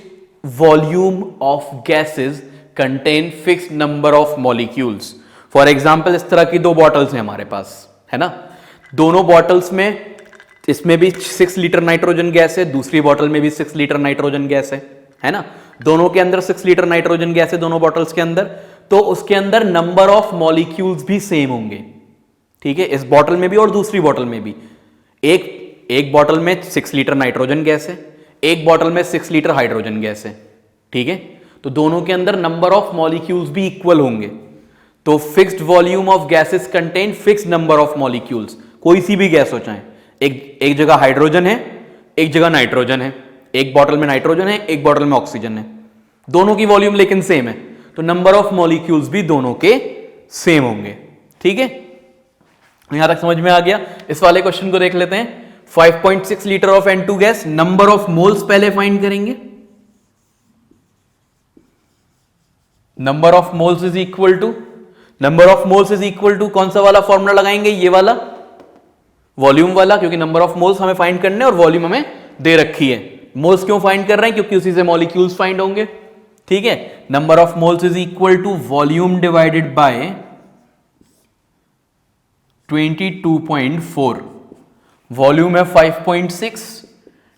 volume of gases contain fixed number of molecules. For example, इस तरह की 2 बॉटल्स हैं हमारे पास, है ना। दोनों बॉटल्स में, इसमें भी 6 लीटर नाइट्रोजन गैस है, दूसरी बॉटल में भी 6 लीटर नाइट्रोजन गैस है ना। दोनों के अंदर 6 लीटर नाइट्रोजन गैस है, दोनों बॉटल्स के अंदर, तो उसके अंदर नंबर ऑफ मॉलिक्यूल्स भी सेम होंगे। ठीक है, इस बॉटल में भी और दूसरी बॉटल में भी। एक बॉटल में 6 लीटर नाइट्रोजन गैस है, एक बॉटल में 6 लीटर हाइड्रोजन गैस है। ठीक है, तो दोनों के अंदर नंबर ऑफ मॉलिक्यूल्स भी इक्वल होंगे। तो fixed volume of gases contain fixed number of molecules, कोई सी भी गैस हो चाहे, एक जगह हाइड्रोजन है, एक जगह नाइट्रोजन है, एक बॉटल में नाइट्रोजन है, एक बॉटल में ऑक्सीजन है, दोनों की वॉल्यूम लेकिन सेम है, तो नंबर ऑफ मॉलिक्यूल्स भी दोनों के सेम होंगे। ठीक है, यहां तक समझ में आ गया। इस वाले क्वेश्चन को देख लेते हैं। 5.6 litre of N2 gas, number of moles पहले फाइंड करेंगे। Number of moles is equal to कौन सा वाला फॉर्मूला लगाएंगे, ये वाला वॉल्यूम वाला, क्योंकि नंबर ऑफ मोल्स हमें फाइंड करने और वॉल्यूम हमें दे रखी है। मोल्स क्यों फाइंड कर रहे हैं, क्योंकि उसी से मॉलिक्यूल्स फाइंड होंगे। ठीक है, number of moles is equal to volume divided by 22.4। Volume है 5.6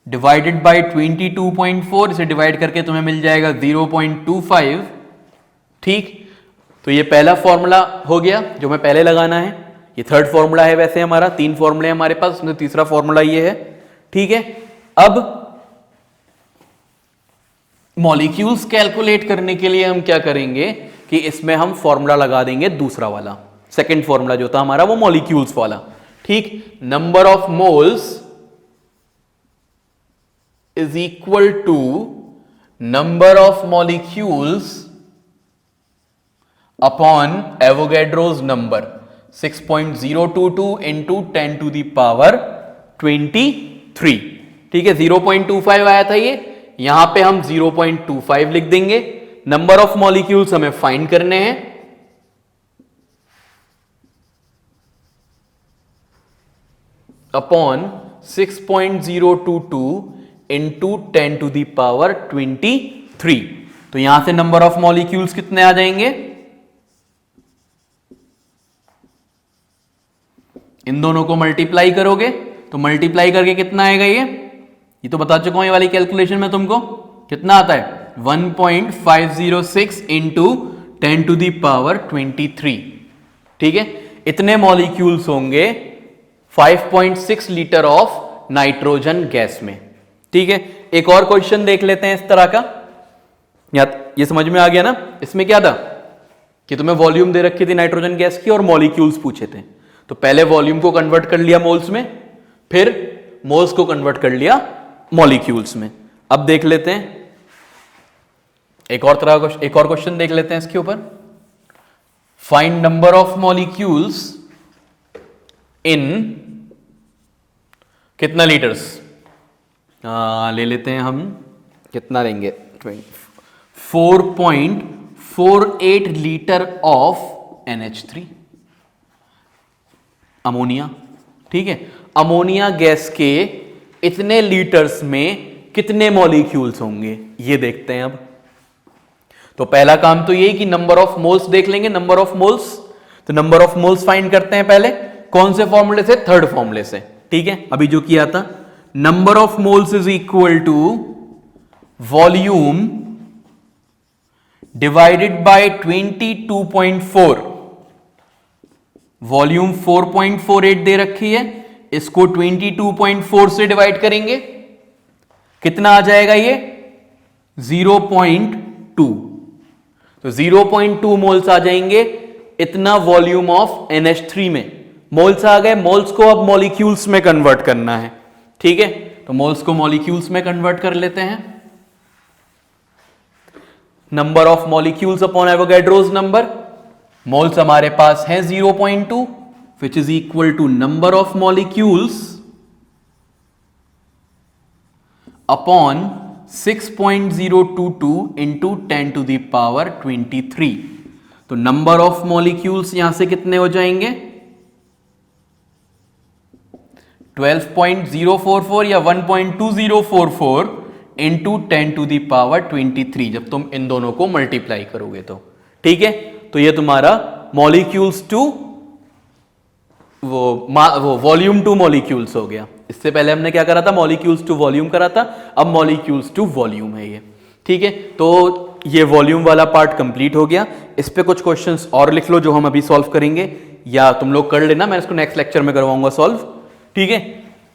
डिवाइडेड बाय 22.4, इसे डिवाइड करके तुम्हें मिल जाएगा 0.25। ठीक, तो ये पहला फॉर्मूला हो गया जो मैं पहले लगाना है। ये थर्ड फॉर्मूला है, वैसे हमारा 3 फॉर्मूले हमारे पास, उसमें तीसरा फॉर्मूला ये है। ठीक है, अब मॉलिक्यूल्स कैलकुलेट करने के लिए हम क्या करेंगे कि इसमें हम फॉर्मूला लगा देंगे दूसरा वाला, सेकंड फॉर्मूला जो था हमारा वो मॉलिक्यूल्स वाला। ठीक, number of moles is equal to number of molecules upon Avogadro's number 6.022 into 10 to the power 23। ठीक है, 0.25 आया था ये, यहां पे हम 0.25 लिख देंगे। नंबर ऑफ मॉलिक्यूल्स हमें फाइंड करने हैं, upon 6.022 into 10 to the power 23। तो यहां से नंबर ऑफ मॉलिक्यूल्स कितने आ जाएंगे, इन दोनों को मल्टीप्लाई करोगे तो मल्टीप्लाई करके कितना आएगा, ये तो बता चुका हूं, ये वाली कैलकुलेशन में तुमको कितना आता है 1.506 इंटू 10 टू द पावर 23। ठीक है, इतने मॉलिक्यूल्स होंगे 5.6 लीटर ऑफ नाइट्रोजन गैस में। ठीक है, एक और क्वेश्चन देख लेते हैं इस तरह का। ये समझ में आ गया ना, इसमें क्या था कि तुम्हें वॉल्यूम दे रखी थी नाइट्रोजन गैस की और मॉलिक्यूल्स पूछे थे। तो पहले वॉल्यूम को कन्वर्ट कर लिया मोल्स में, फिर मोल्स को कन्वर्ट कर लिया मॉलिक्यूल्स में। अब देख लेते हैं एक और क्वेश्चन देख लेते हैं इसके ऊपर। Find number of molecules in कितना लीटर्स, ले लेते हैं हम, कितना लेंगे 4.48 लीटर ऑफ NH3 अमोनिया। ठीक है, अमोनिया गैस के इतने लीटर्स में कितने मॉलिक्यूल्स होंगे ये देखते हैं अब। तो पहला काम तो यही कि नंबर ऑफ मोल्स देख लेंगे, नंबर ऑफ मोल्स। तो नंबर ऑफ मोल्स फाइंड करते हैं पहले, कौन से फॉर्मूले से, थर्ड फॉर्मूले से। ठीक है, अभी जो किया था, number of moles is equal to volume divided by 22.4। Volume 4.48 दे रखी है, इसको 22.4 से डिवाइड करेंगे, कितना आ जाएगा ये 0.2। तो 0.2 मोल्स आ जाएंगे इतना वॉल्यूम ऑफ NH3 में। मोल्स आ गए, मोल्स को अब मॉलिक्यूल्स में कन्वर्ट करना है। ठीक है, तो मोल्स को मॉलिक्यूल्स में कन्वर्ट कर लेते हैं। Number of molecules upon Avogadro's number, moles हमारे पास है 0.2 which is equal to number of molecules upon 6.022 into 10 to the power 23। तो नंबर ऑफ मॉलिक्यूल्स यहां से कितने हो जाएंगे 12.044 या 1.2044 इंटू 10 टू द पावर 23, जब तुम इन दोनों को मल्टीप्लाई करोगे तो। ठीक है, तो ये तुम्हारा मॉलिक्यूल्स टू वो वॉल्यूम टू मॉलिक्यूल्स हो गया। इससे पहले हमने क्या करा था, मॉलिक्यूल्स टू वॉल्यूम करा था, अब मॉलिक्यूल्स टू वॉल्यूम है ये। ठीक है, तो ये वॉल्यूम वाला पार्ट कंप्लीट हो गया। इस पे कुछ क्वेश्चंस और लिख लो जो हम अभी सॉल्व करेंगे। या तुम लोग कर लेना, मैं इसको नेक्स्ट लेक्चर में करवाऊंगा सॉल्व, ठीक है।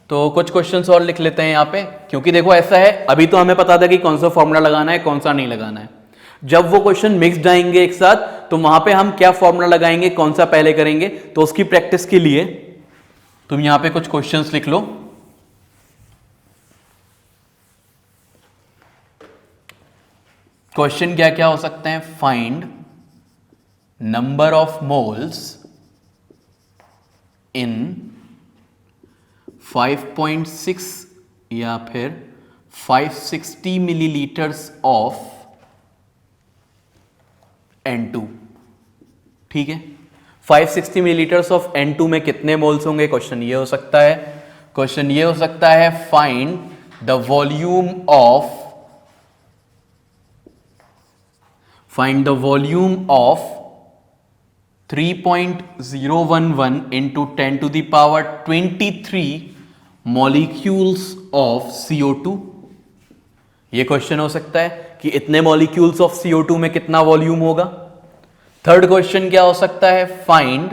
तो कुछ क्वेश्चंस और लिख लेते हैं यहाँ पे, क्योंकि देखो ऐसा है, अभी तो हमें पता था कि कौन सा फॉर्मूला लगाना है कौन सा नहीं लगाना है। जब वो क्वेश्चन मिक्स्ड आएंगे एक साथ, तो वहां पे हम क्या फॉर्मूला लगाएंगे, कौन सा पहले करेंगे, तो उसकी प्रैक्टिस के लिए तुम यहां पे कुछ क्वेश्चंस लिख लो। क्वेश्चन क्या क्या हो सकते हैं, फाइंड नंबर ऑफ मोल्स इन 5.6 या फिर 560 मिलीलीटर्स ऑफ N2, ठीक है। 560 मिलीलीटर्स ऑफ N2 में कितने मोल्स होंगे, क्वेश्चन ये हो सकता है। क्वेश्चन ये हो सकता है, find the volume of 3.011 into 10 to the power 23 molecules of CO2। ये क्वेश्चन हो सकता है कि इतने मॉलिक्यूल्स ऑफ CO2 में कितना वॉल्यूम होगा। थर्ड क्वेश्चन क्या हो सकता है, find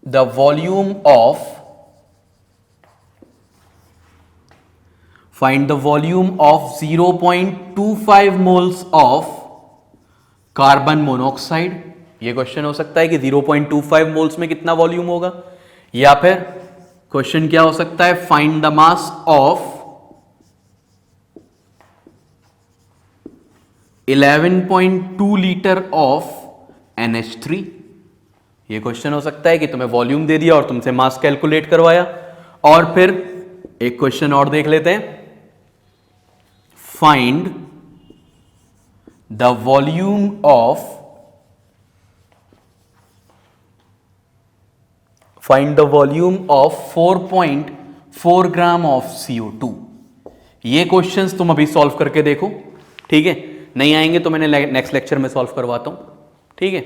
the volume of 0.25 moles of carbon monoxide. ये क्वेश्चन हो सकता है कि 0.25 मोल्स में कितना वॉल्यूम होगा। या फिर क्वेश्चन क्या हो सकता है, find the mass of 11.2 litre of NH3। ये क्वेश्चन हो सकता है कि तुम्हें वॉल्यूम दे दिया और तुमसे मास कैलकुलेट करवाया। और फिर एक क्वेश्चन और देख लेते हैं, find the volume of 4.4 gram of CO2। ये क्वेश्चंस तुम अभी सॉल्व करके देखो, ठीक है। नहीं आएंगे तो मैंने नेक्स्ट लेक्चर में सॉल्व करवाता हूं, ठीक है।